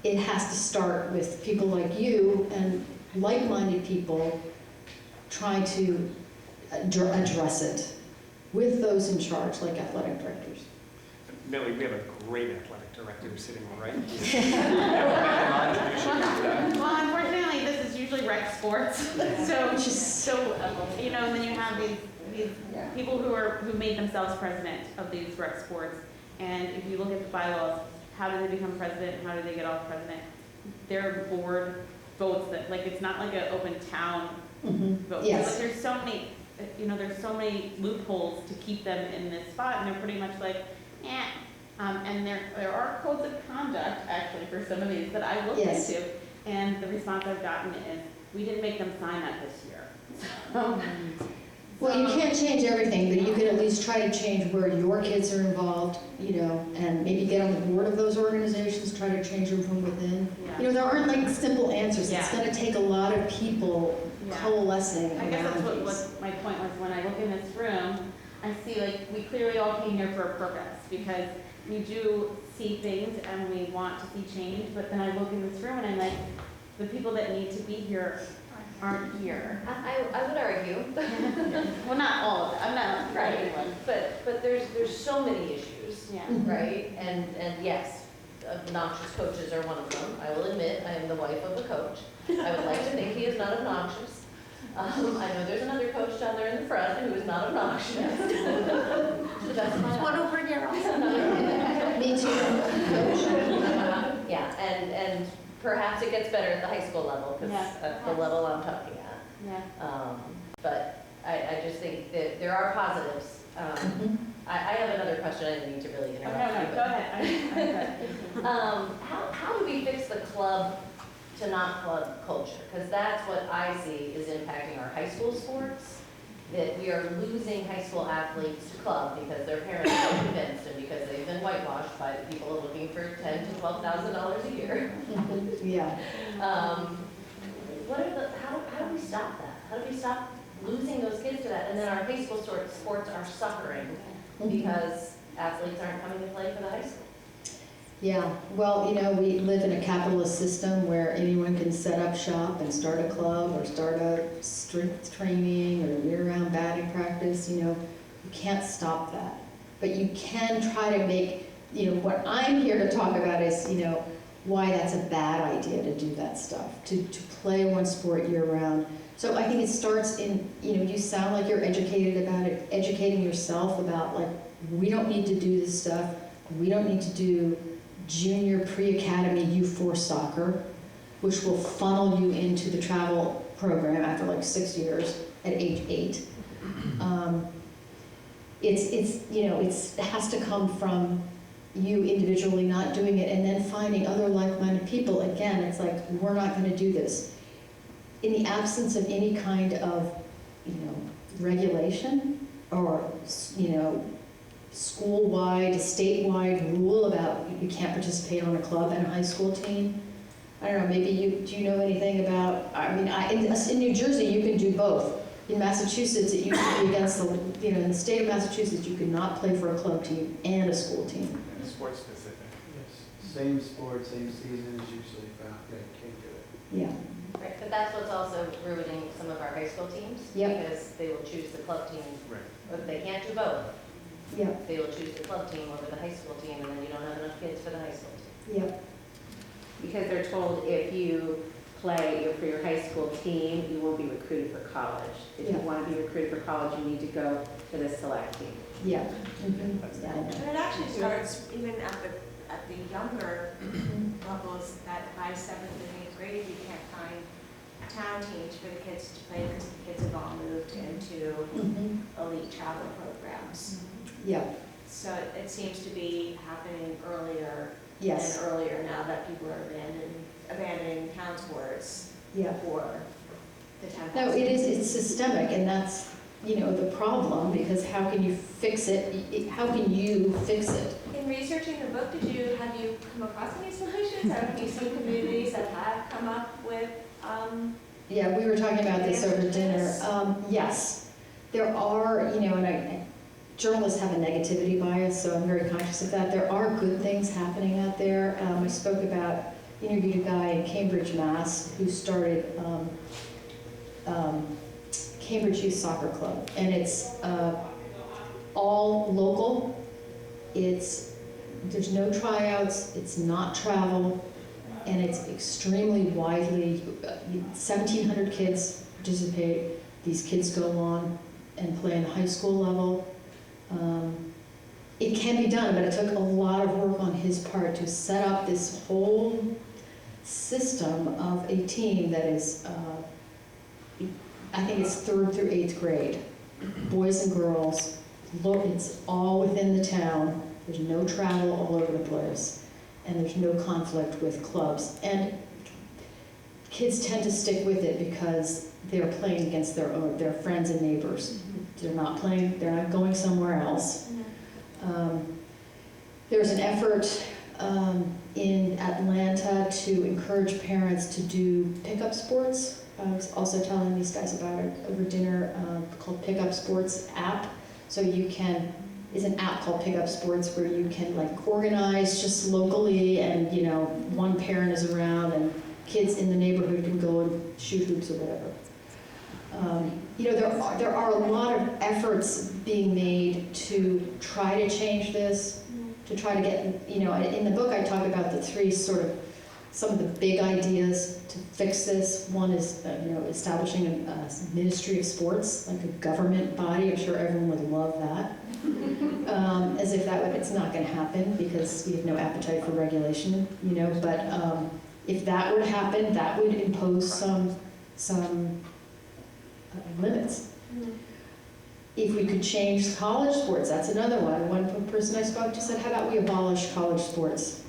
it has to start with people like you and like-minded people trying to address it with those in charge, like athletic directors. Millie, we have a great athletic director sitting right Well, unfortunately, this is usually rec sports. So you know, and then you have these people who made themselves president of these rec sports. And if you look at the bylaws, how do they become president? How do they get off president? Their board votes that, like, it's not like an open town vote. Yes. So, like, there's so many loopholes to keep them in this spot, and they're pretty much like, eh. And there are codes of conduct, actually, for some of these that I looked into, and the response I've gotten is, we didn't make them sign that this year. Well, you can't change everything, but you can at least try to change where your kids are involved, you know, and maybe get on the board of those organizations, try to change them from within. Yeah. You know, there aren't like simple answers. It's going to take a lot of people coalescing I guess that's around what my point was. When I look in this room, I see, like, we clearly all came here for a purpose, because we do see things and we want to see change, but then I look in this room and I'm like, the people that need to be here aren't here. I would argue. Well, not all of it, I'm not Right. anyone. But there's so many issues, Yeah. right? And yes, obnoxious coaches are one of them. I will admit, I am the wife of a coach. I would like to think he is not obnoxious. I know there's another coach down there in the front who is not obnoxious. That's my One over here also. Me too. Yeah, and perhaps it gets better at the high school level, because Yeah. that's the level I'm talking at. Yeah. But I just think that there are positives. I have another question. I didn't mean to really Oh, interrupt you. no, go ahead. How do we fix the club to not club culture? Because that's what I see is impacting our high school sports, that we are losing high school athletes to club because their parents are convinced and because they've been whitewashed by the people looking for $10,000 to $12,000 a year. Yeah. How do we stop that? How do we stop losing those kids to that? And then our high school sports are suffering because athletes aren't coming to play for the high school. Yeah, well, you know, we live in a capitalist system where anyone can set up shop and start a club or start a strength training or year-round batting practice. You know, you can't stop that. But you can try to make, you know, what I'm here to talk about is, you know, why that's a bad idea to do that stuff, to play one sport year-round. So I think it starts in, you know, you sound like you're educated about it, educating yourself about, like, we don't need to do this stuff. We don't need to do junior pre-academy U4 soccer, which will funnel you into the travel program after like 6 years at age 8. It has to come from you individually not doing it and then finding other like-minded people. Again, it's like, we're not going to do this. In the absence of any kind of, regulation or, school-wide, statewide rule about you can't participate on a club and a high school team. I don't know, maybe do you know anything about, in New Jersey, you can do both. In Massachusetts, it used to be against the, in the state of Massachusetts, you could not play for a club team and a school team. Sports specific. Yes, same sport, same season is usually found, can't do it. Yeah, Right, but that's what's also ruining some of our high school teams. Yep. Because they will choose the club team, Right. but they can't do both. yeah, They will choose the club team over the high school team, and then you don't have enough kids for the high school team. yeah, Because they're told if you play for your high school team, you won't be recruited for college. If you Yeah. want to be recruited for college, you need to go to the select team. yeah. Mhm. Yeah, I know. And it actually starts even at the younger levels, that by 7th and 8th grade, you can't find town teams for the kids to play because the kids have all moved into Mhm. elite travel programs. Yeah, So it seems to be happening earlier yes, and earlier now that people are abandoning town sports yeah. for the town. No, it's systemic, and that's, the problem, because how can you fix it? How can you fix it? In researching the book, have you come across any solutions? Have you seen communities that have come up with, Yeah, we were talking about this over dinner. Yes, there are, and journalists have a negativity bias, so I'm very conscious of that. There are good things happening out there. Interviewed a guy in Cambridge, Mass, who started Cambridge Youth Soccer Club, and it's all local. There's no tryouts, it's not travel, and it's extremely widely, 1,700 kids participate. These kids go on and play in the high school level. It can be done, but it took a lot of work on his part to set up this whole system of a team that is, I think it's 3rd through 8th grade, boys and girls. Look, it's all within the town. There's no travel all over the place, and there's no conflict with clubs. And kids tend to stick with it because they're playing against their friends and neighbors. They're not going somewhere else. There's an effort in Atlanta to encourage parents to do pickup sports. I was also telling these guys about it over dinner, called Pickup Sports app. So it's an app called Pickup Sports where you can organize just locally, and one parent is around and kids in the neighborhood can go and shoot hoops or whatever. There are a lot of efforts being made to try to change this, to try to get, in the book I talk about the 3 some of the big ideas to fix this. One is, establishing a ministry of sports, like a government body. I'm sure everyone would love that. As if it's not going to happen because we have no appetite for regulation, but if that were to happen, that would impose some limits. If we could change college sports, that's another one. One person I spoke to said, how about we abolish college sports?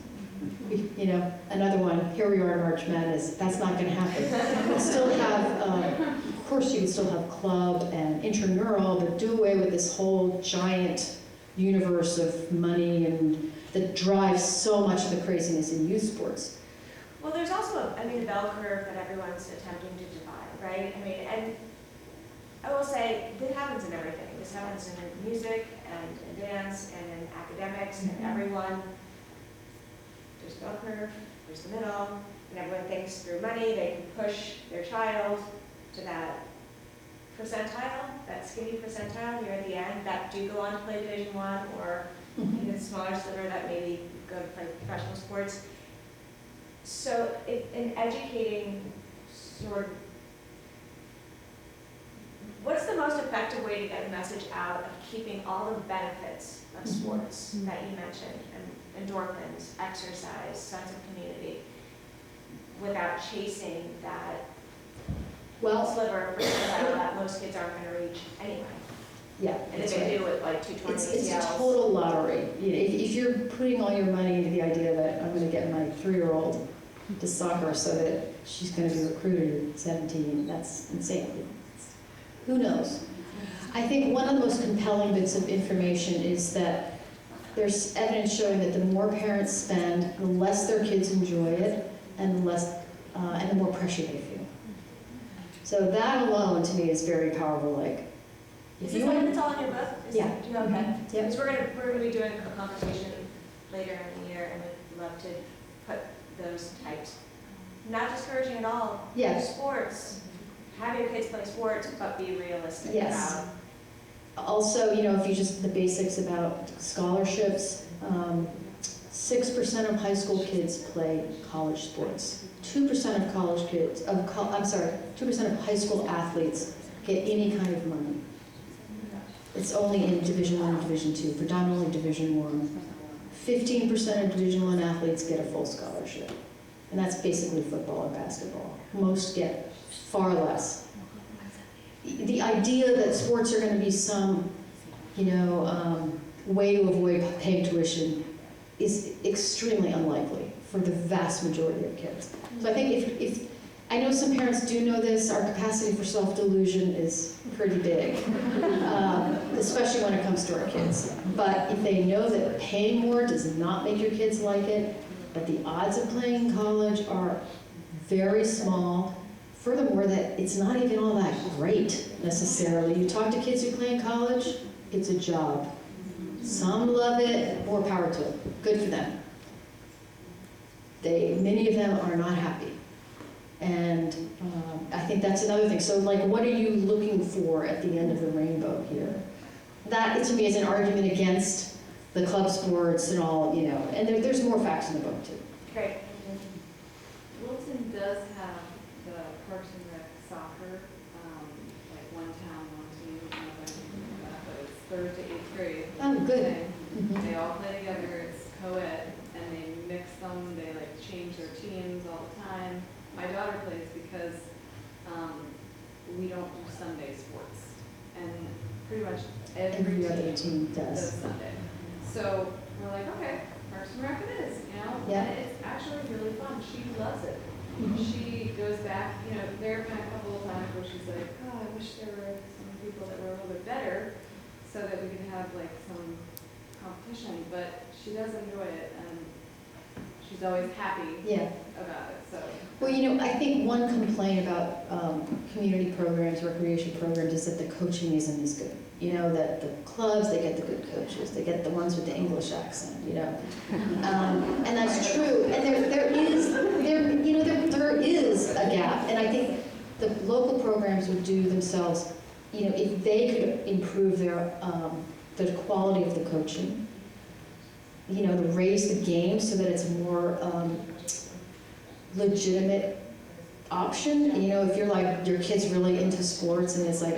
Another one, here we are in March Madness, that's not going to happen. We'll still have, of course you can still have club and intramural, but do away with this whole giant universe of money and that drives so much of the craziness in youth sports. Well, there's also, a bell curve that everyone's attempting to divide, right? And I will say, this happens in everything. This happens in music and in dance and in academics and everyone. There's a bell curve, there's the middle, and everyone thinks through money they can push their child to that percentile, that skinny percentile near the end, that do go on to play Division I or even smaller sliver that maybe go to play professional sports. So in educating what's the most effective way to get a message out of keeping all the benefits of sports that you mentioned, and endorphins, exercise, sense of community, without chasing that Well, sliver of percentile that most kids aren't going to reach anyway? yeah, And if that's they right. do it like 220 It's a ACLs. total lottery. You know, if you're putting all your money into the idea that I'm going to get my 3-year-old to soccer so that she's going to be recruited at 17, that's insane. Who knows? I think one of the most compelling bits of information is that there's evidence showing that the more parents spend, the less their kids enjoy it, and the more pressure they feel. So that alone, to me, is very powerful. Like, Is if this you something want, that's all in your book? Yeah. Do you okay? Yep. Because we're gonna be doing a conversation later in the year, and we'd love to put those types, not discouraging at all. Yes. Sports, have your kids play sports, but be realistic Yes. about. also, you know, if you just the basics about scholarships, 6% of high school kids play college sports. 2% of college kids, 2% of high school athletes get any kind of money. It's only in Division I and Division II, predominantly Division I. 15% of Division I athletes get a full scholarship. And that's basically football and basketball. Most get far less. The idea that sports are going to be some, way to avoid paying tuition is extremely unlikely for the vast majority of kids. So I think if I know some parents do know this, our capacity for self-delusion is pretty big, especially when it comes to our kids. But if they know that paying more does not make your kids like it, but the odds of playing in college are very small. Furthermore, that it's not even all that great necessarily. You talk to kids who play in college, it's a job. Some love it, more power to them. Good for them. Many of them are not happy. And I think that's another thing. So like, what are you looking for at the end of the rainbow here? That, to me, is an argument against the club sports and all, and there's more facts in the book too. Great. Wilton does have the Parks and Rec soccer, like one town, one team, but it's 3rd to 8th grade. Oh, good. And they all play together, it's co-ed, and they mix them, they like change their teams all the time. My daughter plays because we don't do Sunday sports, and pretty much every other team does does. Sunday. So we're like, okay, Parks and Rec it is, Yeah. And it's actually really fun. She loves it. She goes back, there have been a couple of times where she's like, oh, I wish there were some people that were a little bit better so that we could have like some competition, but she does enjoy it and she's always happy Yeah. about it, so. Well, I think one complaint about community programs, recreation programs, is that the coaching isn't as good. That the clubs, they get the good coaches, they get the ones with the English accent, and that's true. And there is a gap. And I think the local programs would do themselves, if they could improve the quality of the coaching, to raise the game so that it's a more legitimate option. If you're like, your kid's really into sports and it's like,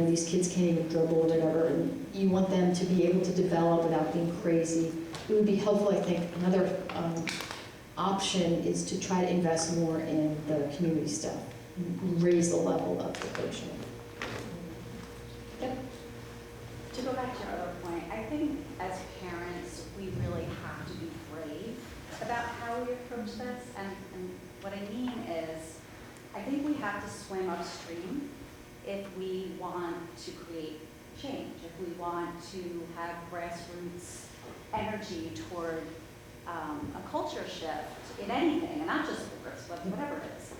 these kids can't even dribble or whatever, and you want them to be able to develop without being crazy, it would be helpful, I think. Another option is to try to invest more in the community stuff, raise the level of the coaching. Yep. To go back to your other point, I think as parents, we really have to be brave about how we approach this. And what I mean is, I think we have to swim upstream if we want to create change, if we want to have grassroots energy toward a culture shift in anything, and not just sports, but whatever it is,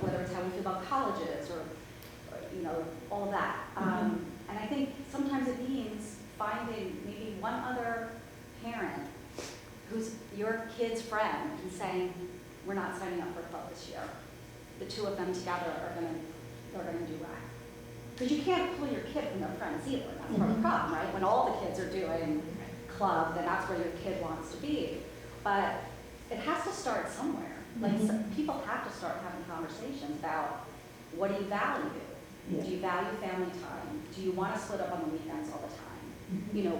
whether it's how we feel about colleges or all that. And I think sometimes it means finding maybe one other parent who's your kid's friend and saying, we're not signing up for a club this year. The two of them together they're gonna do right. Because you can't pull your kid from their friends either. That's part of the problem, right? When all the kids are doing club, then that's where your kid wants to be. But it has to start somewhere. Like people have to start having conversations about what do you value? Yeah. Do you value family time? Do you want to split up on the weekends all the time? You know,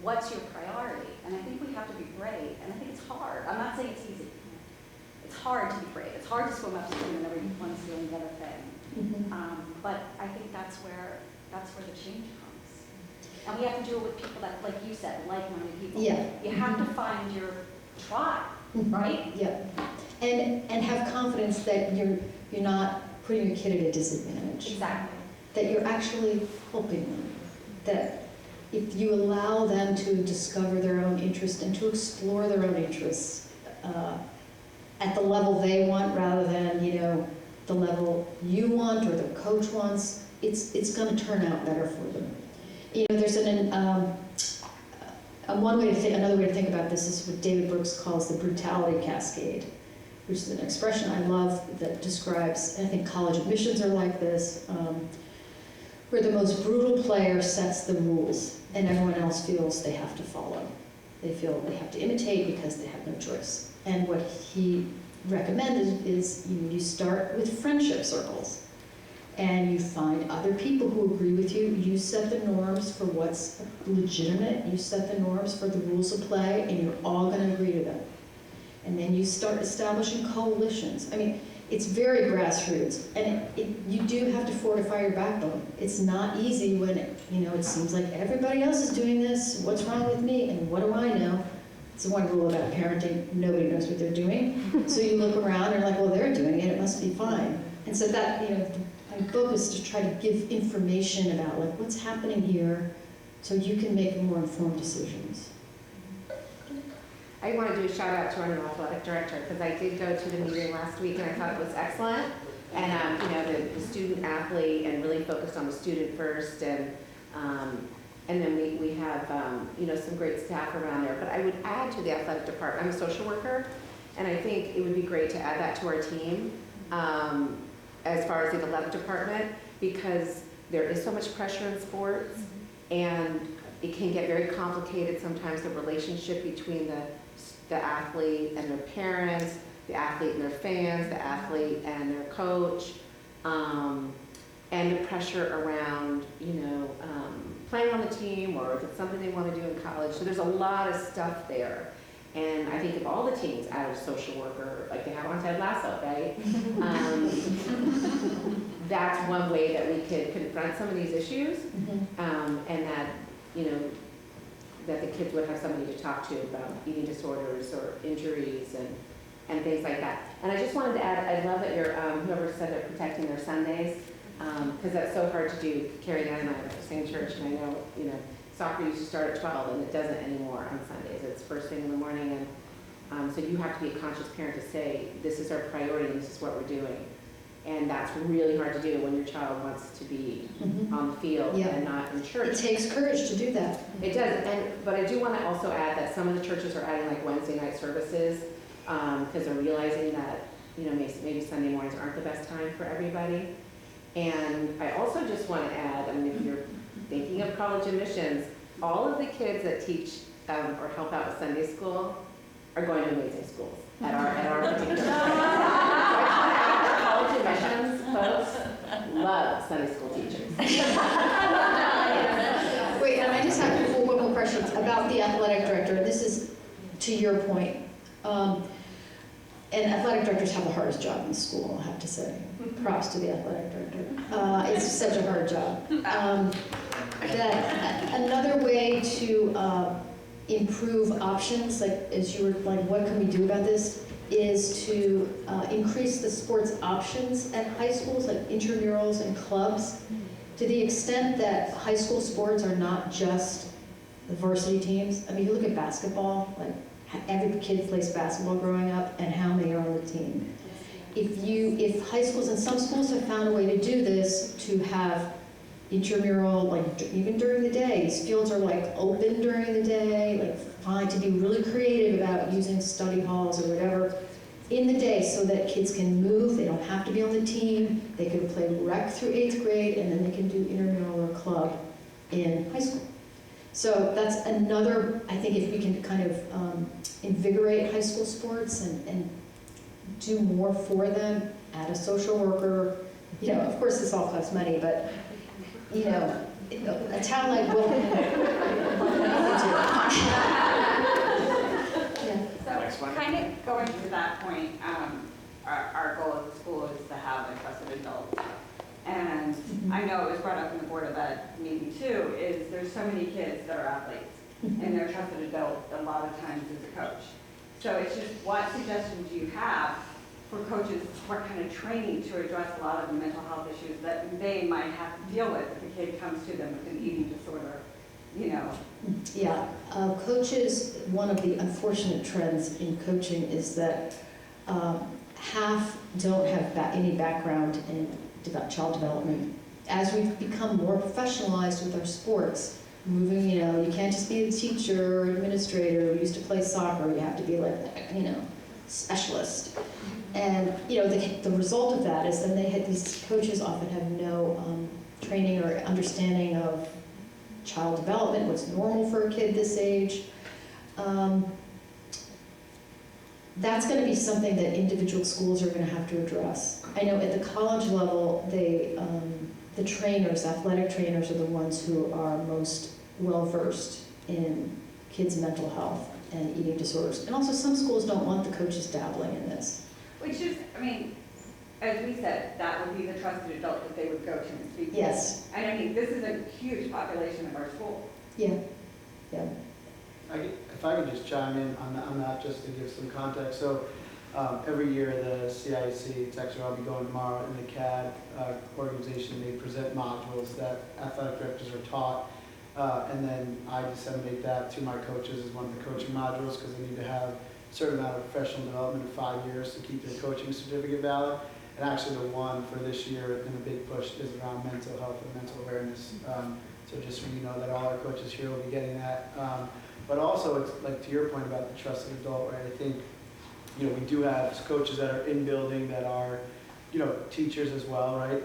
what's your priority? And I think we have to be brave, and I think it's hard. I'm not saying it's easy. It's hard to be brave. It's hard to swim upstream and everyone's doing the other thing. But I think that's where the change comes. And we have to do it with people that, like you said, like-minded people. Yeah. You have to find your tribe, right? Yeah, and have confidence that you're not putting your kid at a disadvantage. Exactly. That you're actually helping them. That if you allow them to discover their own interest and to explore their own interests at the level they want rather than, you know, the level you want or the coach wants, it's going to turn out better for them. You know, there's another way to think about this is what David Brooks calls the brutality cascade, which is an expression I love that describes, and I think college admissions are like this, where the most brutal player sets the rules and everyone else feels they have to follow. They feel they have to imitate because they have no choice. And what he recommended is you start with friendship circles and you find other people who agree with you. You set the norms for what's legitimate. You set the norms for the rules of play, and you're all going to agree to them. And then you start establishing coalitions. I mean, it's very grassroots, and you do have to fortify your backbone. It's not easy when it seems like everybody else is doing this. What's wrong with me? And what do I know? It's the one rule about parenting: nobody knows what they're doing. So you look around and you're like, well, they're doing it. It must be fine. And so that my book is to try to give information about like what's happening here, so you can make more informed decisions. I want to do a shout out to our new athletic director, because I did go to the meeting last week and I thought it was excellent. And the student athlete, and really focused on the student first, and then we have some great staff around there. But I would add to the athletic department. I'm a social worker, and I think it would be great to add that to our team as far as the athletic department, because there is so much pressure in sports, and it can get very complicated sometimes, the relationship between the athlete and their parents, the athlete and their fans, the athlete and their coach, and the pressure around, playing on the team, or if it's something they want to do in college. So there's a lot of stuff there. And I think if all the teams added a social worker, like they have on Ted Lasso, right? That's one way that we could confront some of these issues, and that, that the kids would have somebody to talk to about eating disorders or injuries and things like that. And I just wanted to add, I love that you're, whoever said they're protecting their Sundays, because that's so hard to do. Carrie and I are at the same church, and I know, soccer used to start at 12, and it doesn't anymore on Sundays. It's first thing in the morning, and so you have to be a conscious parent to say, this is our priority, and this is what we're doing. And that's really hard to do when your child wants to be on the field and not in church. It takes courage to do that. It does, but I do want to also add that some of the churches are adding like Wednesday night services, because they're realizing that maybe Sunday mornings aren't the best time for everybody. And I also just want to add, if you're thinking of college admissions, all of the kids that teach or help out with Sunday school are going to amazing schools at our particular college admissions folks love Sunday school teachers. Wait, and I just have one more question about the athletic director. This is to your point. And athletic directors have the hardest job in school, I have to say. Props to the athletic director. It's such a hard job. Another way to improve options, like as you were like, what can we do about this, is to increase the sports options at high schools, like intramurals and clubs, to the extent that high school sports are not just the varsity teams. I mean, you look at basketball, like every kid plays basketball growing up, and how many are on the team. If high schools, and some schools have found a way to do this, to have intramural, like even during the day, these fields are like open during the day, like to be really creative about using study halls or whatever in the day, so that kids can move, they don't have to be on the team, they can play rec through 8th grade, and then they can do intramural or club in high school. So that's another, I think if we can kind of invigorate high school sports and do more for them, add a social worker, you know, of course this all costs money, but, you know, a town like Wilton. Yeah. So kind of going to that point, our goal as a school is to have a trusted adult. And I know it was brought up in the Board of Ed meeting too, is there's so many kids that are athletes and their trusted adult a lot of times is a coach. So it's just what suggestions do you have for coaches, what kind of training to address a lot of the mental health issues that they might have to deal with if a kid comes to them with an eating disorder, you know? Yeah, coaches, one of the unfortunate trends in coaching is that half don't have any background in child development. As we've become more professionalized with our sports, moving, you know, you can't just be a teacher or administrator who used to play soccer, you have to be like, you know, specialist. And, you know, the result of that is then these coaches often have no training or understanding of child development, what's normal for a kid this age. That's going to be something that individual schools are going to have to address. I know at the college level, the trainers, athletic trainers, are the ones who are most well-versed in kids' mental health and eating disorders. And also some schools don't want the coaches dabbling in this. Which is, I mean, as we said, that would be the trusted adult that they would go to and speak to. Yes. And I mean, this is a huge population of our school. Yeah, yeah. If I could just chime in on that just to give some context. So every year the CIC, it's actually I'll be going tomorrow, in the CAD organization, they present modules that athletic directors are taught. And then I disseminate that to my coaches as one of the coaching modules because they need to have a certain amount of professional development of 5 years to keep their coaching certificate valid. And actually the one for this year and a big push is around mental health and mental awareness. So just so you know that all our coaches here will be getting that. But also, it's like to your point about the trusted adult, right? I think, you know, we do have coaches that are in building that are, you know, teachers as well, right?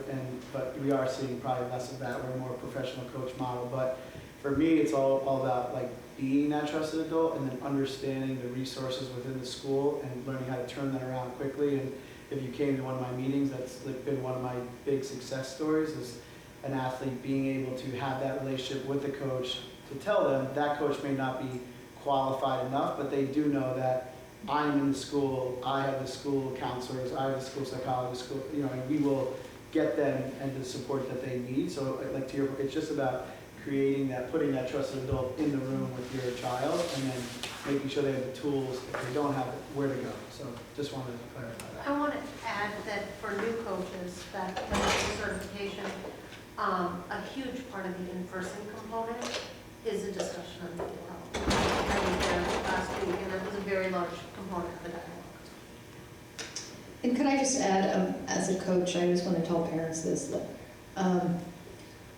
But we are seeing probably less of that. We're a more professional coach model. But for me, it's all about like being that trusted adult and then understanding the resources within the school and learning how to turn that around quickly. And if you came to one of my meetings, that's like been one of my big success stories is an athlete being able to have that relationship with the coach to tell them that coach may not be qualified enough, but they do know that I'm in the school, I have the school counselors, I have the school psychologist, you know, and we will get them and the support that they need. So like to your point, it's just about creating that, putting that trusted adult in the room with your child and then making sure they have the tools, if they don't have it, where to go. So just wanted to clarify that. I want to add that for new coaches, that the certification, a huge part of the in-person component is a discussion on mental health. I was there last week, and it was a very large component of the dialogue. And could I just add, as a coach, I just want to tell parents this, that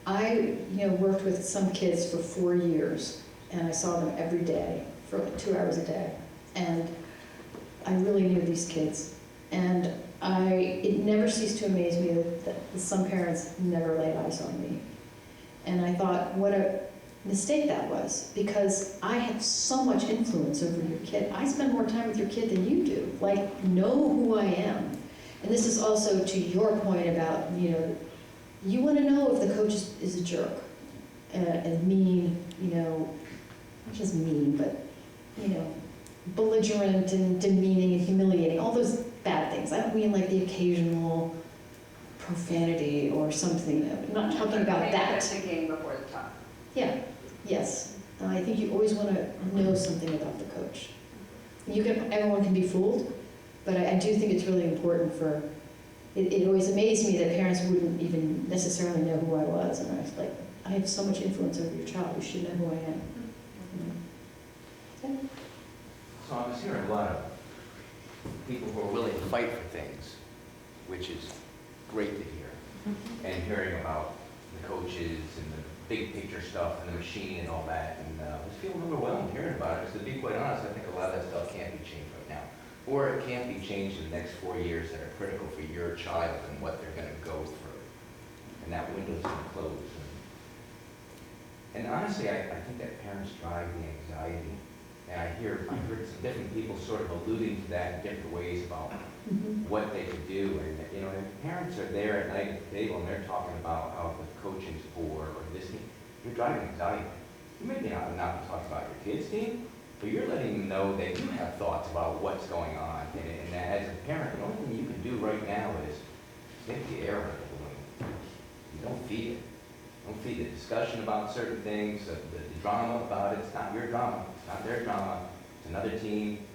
I worked with some kids for 4 years, and I saw them every day for like 2 hours a day, and I really knew these kids, and it never ceased to amaze me that some parents never laid eyes on me, and I thought, what a mistake that was, because I have so much influence over your kid. I spend more time with your kid than you do. Like, know who I am. And this is also to your point about, you want to know if the coach is a jerk and mean, not just mean, but, belligerent and demeaning and humiliating, all those bad things. I don't mean like the occasional profanity or something. I'm not talking about that. The game before the talk. Yeah, yes. I think you always want to know something about the coach. Everyone can be fooled, but I do think it's really important for, it always amazed me that parents wouldn't even necessarily know who I was, and I was like, I have so much influence over your child, you should know who I am. Yeah. So I was hearing a lot of people who are willing to fight for things, which is great to hear. And hearing about the coaches and the big picture stuff and the machine and all that, and I was feeling overwhelmed hearing about it, because to be quite honest, I think a lot of that stuff can't be changed right now. Or it can't be changed in the next 4 years that are critical for your child and what they're going to go through. And that window's going to close. And honestly, I think that parents drive the anxiety And I've heard some different people sort of alluding to that in different ways about what they could do. And, you know, if parents are there at night at the table and they're talking about how the coaching's poor or this team, you're driving anxiety. You may not be talking about your kids' team, but you're letting them know that you have thoughts about what's going on. And as a parent, the only thing you can do right now is take the air out of the balloon. You don't feed it. Don't feed the discussion about certain things, the drama about it. It's not your drama. It's not their drama. It's another team.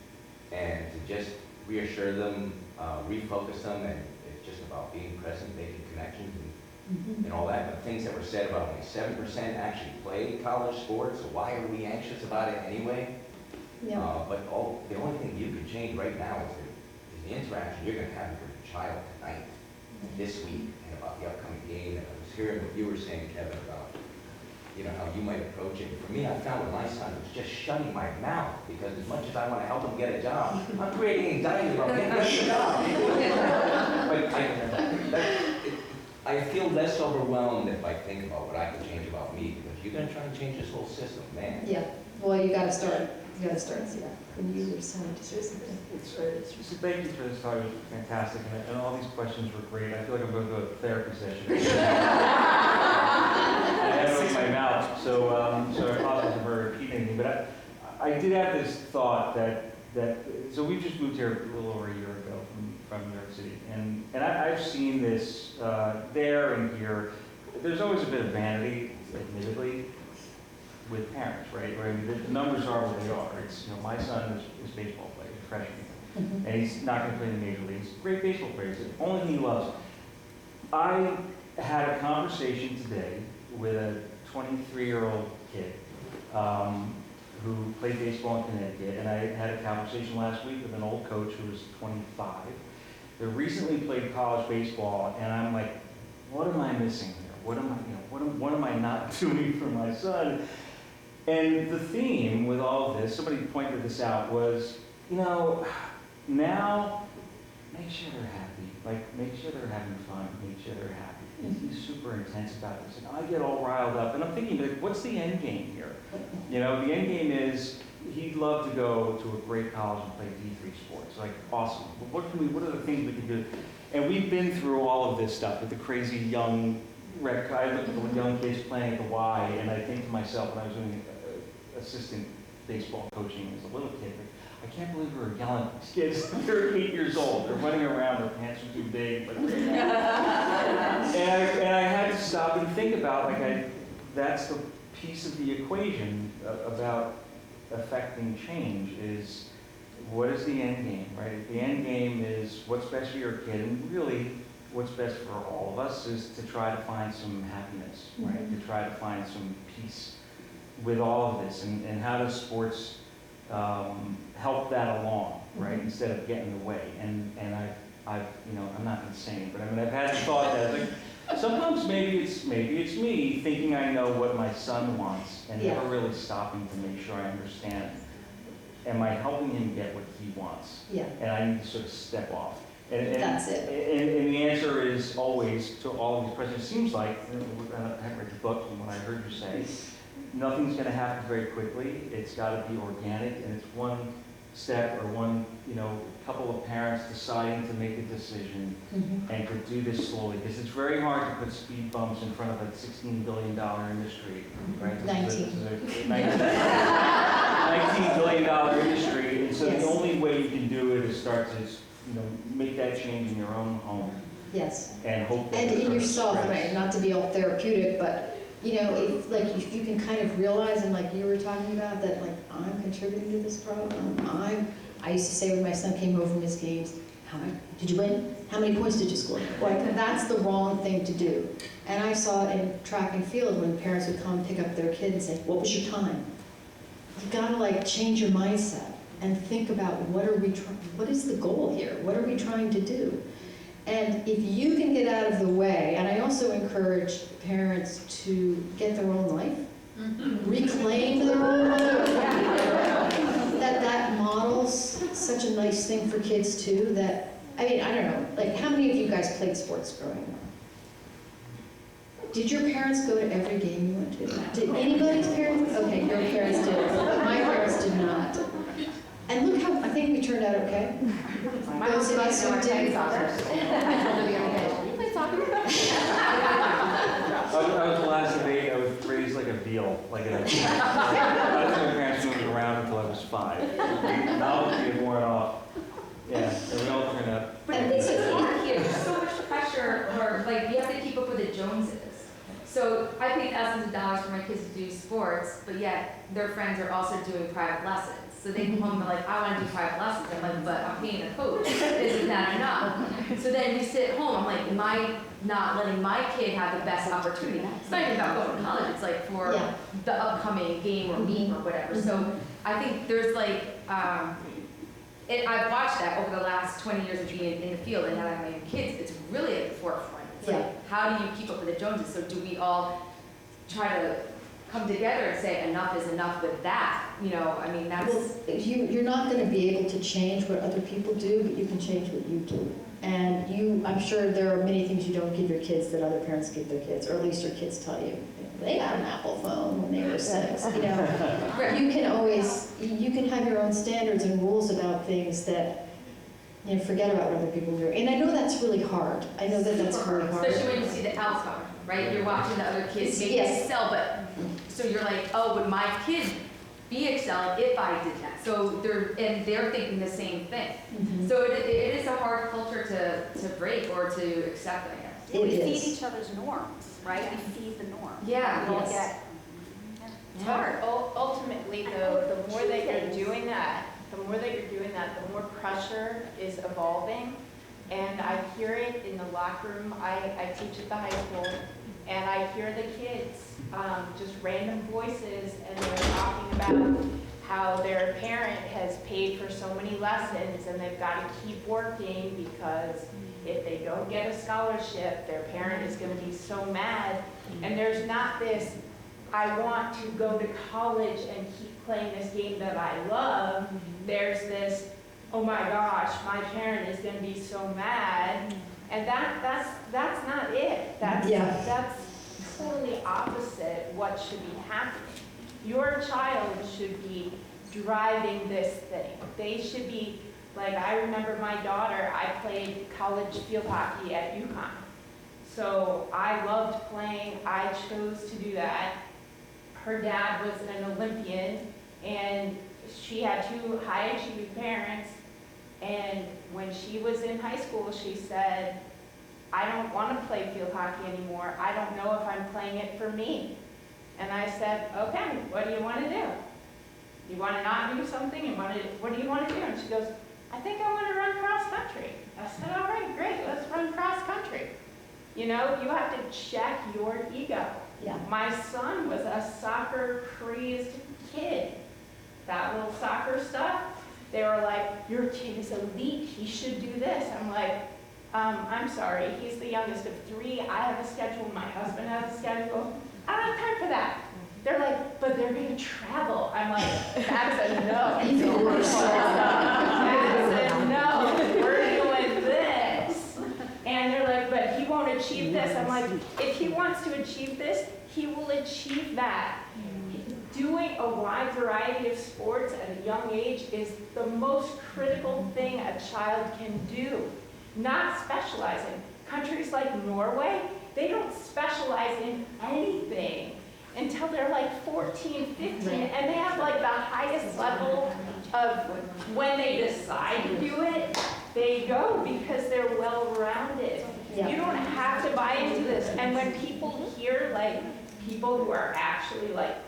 And to just reassure them, refocus them, and it's just about being present, making connections, and all that. But things that were said about only 7% actually play college sports, so why are we anxious about it anyway? Yeah. But the only thing you can change right now is the interaction you're going to have with your child tonight, this week, and about the upcoming game. And I was hearing what you were saying, Kevin, about, you know, how you might approach it. For me, I found with my son, it was just shutting my mouth, because as much as I want to help him get a job, I'm creating anxiety about getting a job. But I feel less overwhelmed if I think about what I can change about me, because you're going to try and change this whole system, man. Yeah, well, you gotta start, yeah. And you were saying to say something. So thank you for this talk, it was fantastic, and all these questions were great. I feel like I'm going to a therapy session. I had it in my mouth, so I apologize for repeating anything, but I did have this thought that so we just moved here a little over a year ago from New York City, and I've seen this there and here. There's always a bit of vanity, admittedly, with parents, right? I mean, the numbers are what they are. It's, you know, my son is a baseball player, he's a freshman, and he's not going to play in the major leagues. Great baseball player, it's the only thing he loves. I had a conversation today with a 23-year-old kid who played baseball in Connecticut, and I had a conversation last week with an old coach who was 25. They recently played college baseball, and I'm like, what am I missing here? What am I not doing for my son? And the theme with all of this, somebody pointed this out, was, you know, now make sure they're happy. Like, make sure they're having fun. Make sure they're happy. He's super intense about this. And I get all riled up. And I'm thinking, like, what's the end game here? You know, the end game is he'd love to go to a great college and play D3 sports. Like, awesome. But what are the things we can do? And we've been through all of this stuff with the crazy young rec. I look at the young kids playing at the Y, and I think to myself, when I was doing assistant baseball coaching as a little kid, like, I can't believe we were yelling at these kids. They're 8 years old. They're running around. Their pants are too big. But and I had to stop and think about, like, that's the piece of the equation about affecting change is, what is the end game, right? The end game is what's best for your kid, and really what's best for all of us is to try to find some happiness, right? To try to find some peace with all of this, and how does sports help that along, right? Instead of getting in the way. And I've you know, I'm not insane, but I mean, I've had the thought that, like, sometimes maybe it's me thinking I know what my son wants and never really stopping to make sure I understand. Am I helping him get what he wants? Yeah. And I need to sort of step off. And that's it. And the answer is always to all of these questions. It seems like, I haven't read the book from what I heard you say, nothing's going to happen very quickly. It's got to be organic, and it's one step or one, you know, couple of parents deciding to make a decision and to do this slowly, because it's very hard to put speed bumps in front of a $16 billion industry, right? 19 billion industry, and so the only way you can do it is start to, you know, make that change in your own home. Yes. And hope that and in yourself, right? Not to be all therapeutic, but you know, if you can kind of realize, and like you were talking about, that like I'm contributing to this problem. I used to say when my son came home from his games, did you win? How many points did you score? Like, that's the wrong thing to do. And I saw it in track and field when parents would come pick up their kid and say, what was your time? You gotta like change your mindset and think about what is the goal here? What are we trying to do? And if you can get out of the way, and I also encourage parents to get their own life, reclaim their own life. That models such a nice thing for kids too, that, I mean, I don't know, like how many of you guys played sports growing up? Did your parents go to every game you went to? Did anybody's parents? Okay, your parents did. My parents did not. think we turned out okay. My Those of us who didn't. I told her the other day, "You play soccer?" I was the last of 8. I was raised like a veal, like a. I was my parents moving around until I was 5. Now we more off. Yeah, so we all turned out. But I think it's hard here, there's so much pressure, or like, you have to keep up with the Joneses. So I pay thousands of dollars for my kids to do sports, but yet their friends are also doing private lessons. So they come home and they're like, I want to do private lessons. I'm like, but I'm paying a coach. Isn't that enough? So then you sit at home, I'm like, am I not letting my kid have the best opportunity? It's not even about going to college, it's like for Yeah. the upcoming game or meet or whatever. So I think there's like, I've watched that over the last 20 years of being in the field, and now that I have my own kids, it's really at the forefront. It's like, how do you keep up with the Joneses? So do we all try to come together and say enough is enough with that? You know, I mean, that's... Well, you're not going to be able to change what other people do, but you can change what you do. And I'm sure there are many things you don't give your kids that other parents give their kids, or at least your kids tell you. They got an Apple phone when they were 6, you know. Right. You can have your own standards and rules about things that, you know, forget about what other people do. And I know that's really hard. I know that that's really hard. Especially when you see the outcome, right? You're watching the other kids maybe excel, but so you're like, oh, would my kid be excelling if I did that? So they're thinking the same thing. Mhm. So it is a hard culture to break or to accept, I guess. We feed each other's norms, right? We feed the norm. Yeah. We don't Yes. get. It's hard. Ultimately, though, the more that you're doing that, the more pressure is evolving. And I hear it in the locker room. I teach at the high school, and I hear the kids, just random voices, and they're talking about how their parent has paid for so many lessons, and they've got to keep working because if they don't get a scholarship, their parent is going to be so mad. And there's not this, I want to go to college and keep playing this game that I love. There's this, oh my gosh, my parent is going to be so mad. And that's not it. That's totally opposite what should be happening. Your child should be driving this thing. They should be, like, I remember my daughter, I played college field hockey at UConn. So I loved playing, I chose to do that. Her dad was an Olympian, and she had 2 high-achieving parents, and when she was in high school, she said, I don't want to play field hockey anymore. I don't know if I'm playing it for me. And I said, okay, what do you want to do? You want to not do something? What do you want to do? And she goes, I think I want to run cross country. I said, all right, great, let's run cross country. You know, you have to check your ego. Yeah. My son was a soccer-crazed kid. That little soccer stuff, they were like, your kid is elite, he should do this. I'm like, I'm sorry, he's the youngest of 3. I have a schedule, my husband has a schedule. I don't have time for that. They're like, but they're going to travel. I'm like, that's a no. That's a no. We're doing this. And they're like, but he won't achieve this. I'm like, if he wants to achieve this, he will achieve that. Doing a wide variety of sports at a young age is the most critical thing a child can do. Not specializing. Countries like Norway, they don't specialize in anything until they're like 14, 15, and they have like the highest level of when they decide to do it, they go because they're well-rounded. Yeah. You don't have to buy into this. And when people hear like people who are actually like,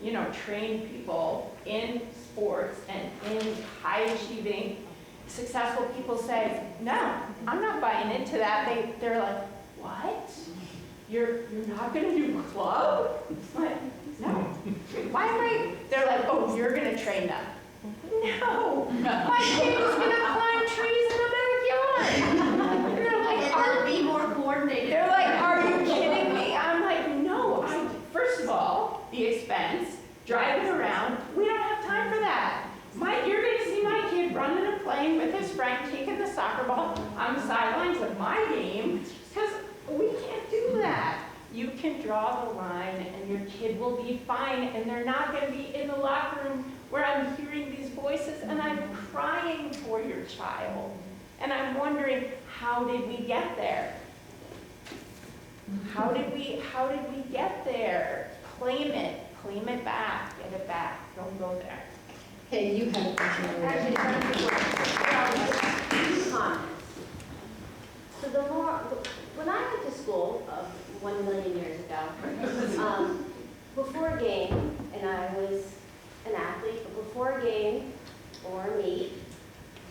you know, trained people in sports and in high-achieving, successful people say, no, I'm not buying into that. They're like, what? You're not going to do club? Like, no. Why am I? They're like, oh, you're going to train them. No. My kid is going to climb trees in the backyard. They're like, Or be more coordinated. They're like, are you kidding me? I'm like, no. First of all, the expense, driving around, we don't have time for that. You're going to see my kid running and playing with his friend, taking the soccer ball on the sidelines of my game, because we can't do that. You can draw the line, and your kid will be fine, and they're not going to be in the locker room where I'm hearing these voices, and I'm crying for your child. And I'm wondering, how did we get there? How did we get there? Claim it back, get it back, don't go there. Okay, you have a question. Actually, comments. So when I went to school 1 million years ago, before a game, and I was an athlete, but before a game or a meet,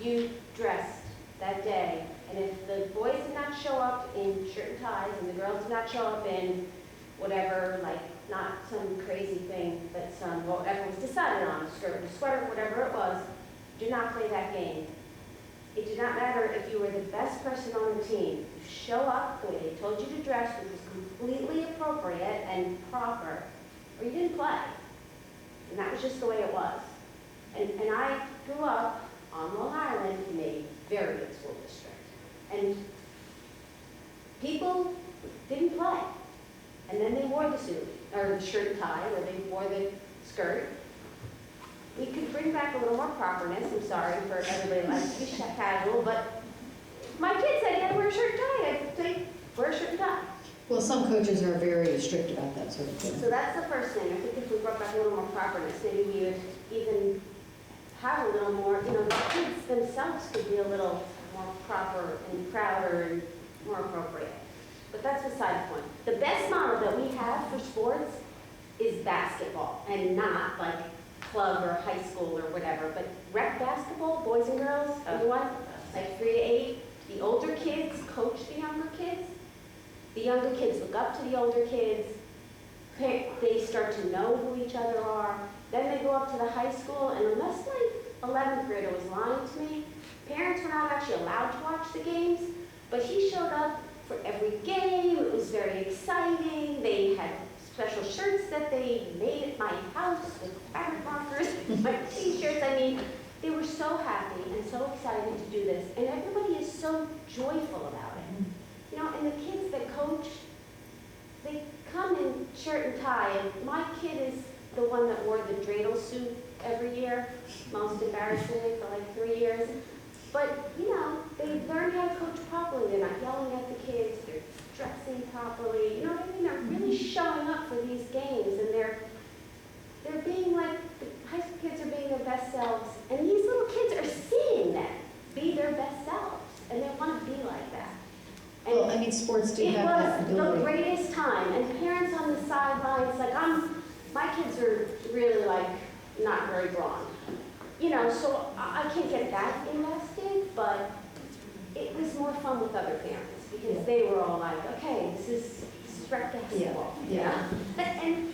you dressed that day. And if the boys did not show up in shirt and ties, and the girls did not show up in whatever, like not some crazy thing that whatever was decided on, a skirt, a sweater, whatever it was, do not play that game. It did not matter if you were the best person on the team. You show up the way they told you to dress, which was completely appropriate and proper, or you didn't play. And that was just the way it was. And I grew up on Long Island in a very good school district. And people didn't play. And then they wore the suit, or the shirt and tie, or they wore the skirt. We could bring back a little more properness. I'm sorry for everybody likes to be casual, but my kids said, yeah, wear a shirt and tie. I say, wear a shirt and tie. Well, some coaches are very strict about that sort of thing. So that's the first thing. I think if we brought back a little more properness, maybe we would even have a little more, the kids themselves could be a little more proper and prouder and more appropriate. But that's beside the point. The best model that we have for sports is basketball, and not like club or high school or whatever, but rec basketball, boys and girls, everyone, like 3 to 8. The older kids coach the younger kids. The younger kids look up to the older kids. They start to know who each other are. Then they go up to the high school, and unless my 11th grader was lying to me, parents were not actually allowed to watch the games, but he showed up for every game. It was very exciting. They had special shirts that they made at my house with fabric markers, my t-shirts. I mean, they were so happy and so excited to do this, and everybody is so joyful about it. And the kids that coach, they come in shirt and tie, and my kid is the one that wore the dreidel suit every year, most embarrassingly for like 3 years. But, they learn how to coach properly. They're not yelling at the kids, they're dressing properly, you know what I mean? They're really showing up for these games, and they're being like, the high school kids are being their best selves, and these little kids are seeing them be their best selves, and they want to be like that. And well, sports do have that ability. It was the greatest time, and parents on the sidelines, like my kids are really like not very brawn, so I can't get that invested, but it was more fun with other parents because they were all like, okay, this is rec basketball, and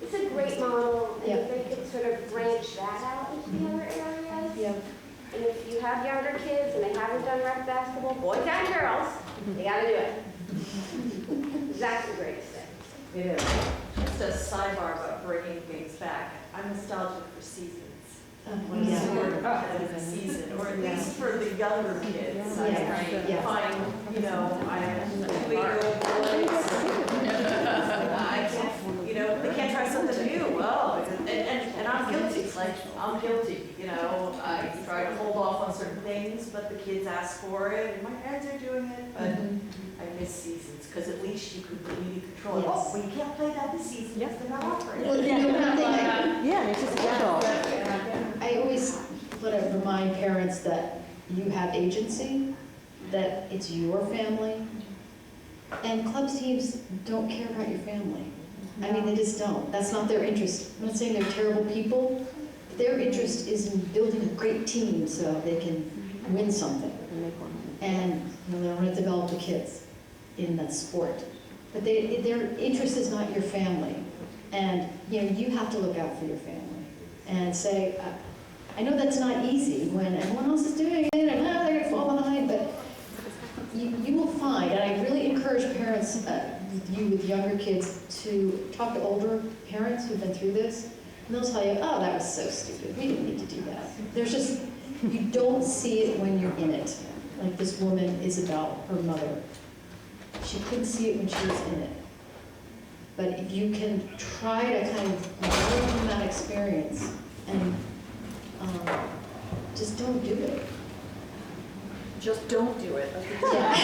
it's a great model, and if they could sort of branch that out into the other areas. And if you have younger kids and they haven't done rec basketball, boys and girls, they gotta do it. That's the greatest thing. It is. Just a sidebar about bringing things back. I'm nostalgic for seasons. When a sport has a season, or at least for the younger kids. I find, I have 2-8-year-old boys. I can't, they can't try something new. Oh, and I'm guilty. I'm guilty. I try to hold off on certain things, but the kids ask for it, and my parents are doing it. But I miss seasons because at least you could really control it. Oh, well, you can't play that this season because they're not offering it. Well, one thing it's just official. I always want to remind parents that you have agency, that it's your family, and clubs teams don't care about your family. They just don't. That's not their interest. I'm not saying they're terrible people. Their interest is in building a great team so they can win something. And they want to develop the kids in that sport. But their interest is not your family. And you have to look out for your family and say, I know that's not easy when everyone else is doing it and they're going to fall behind, but you will find, and I really encourage parents, you with younger kids, to talk to older parents who've been through this, and they'll tell you, oh, that was so stupid. We didn't need to do that. There's just, you don't see it when you're in it. Like this woman, Isabel, her mother. She couldn't see it when she was in it. But if you can try to kind of learn from that experience and just don't do it. Just don't do it. Yeah.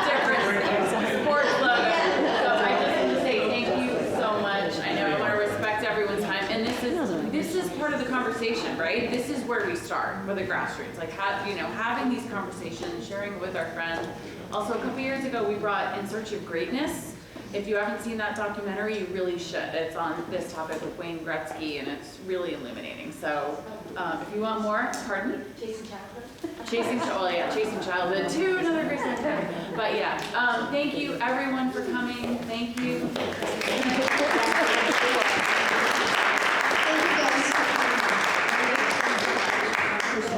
Different sports slogan. So I just want to say thank you so much. I know I want to respect everyone's time, and this is part of the conversation, right? This is where we start with the grassroots, like having these conversations, sharing with our friends. Also, a couple years ago, we brought In Search of Greatness. If you haven't seen that documentary, you really should. It's on this topic with Wayne Gretzky, and it's really illuminating. So, if you want more, pardon me? Chasing Childhood? Chasing Childhood too, another great one. But yeah, thank you everyone for coming. Thank you.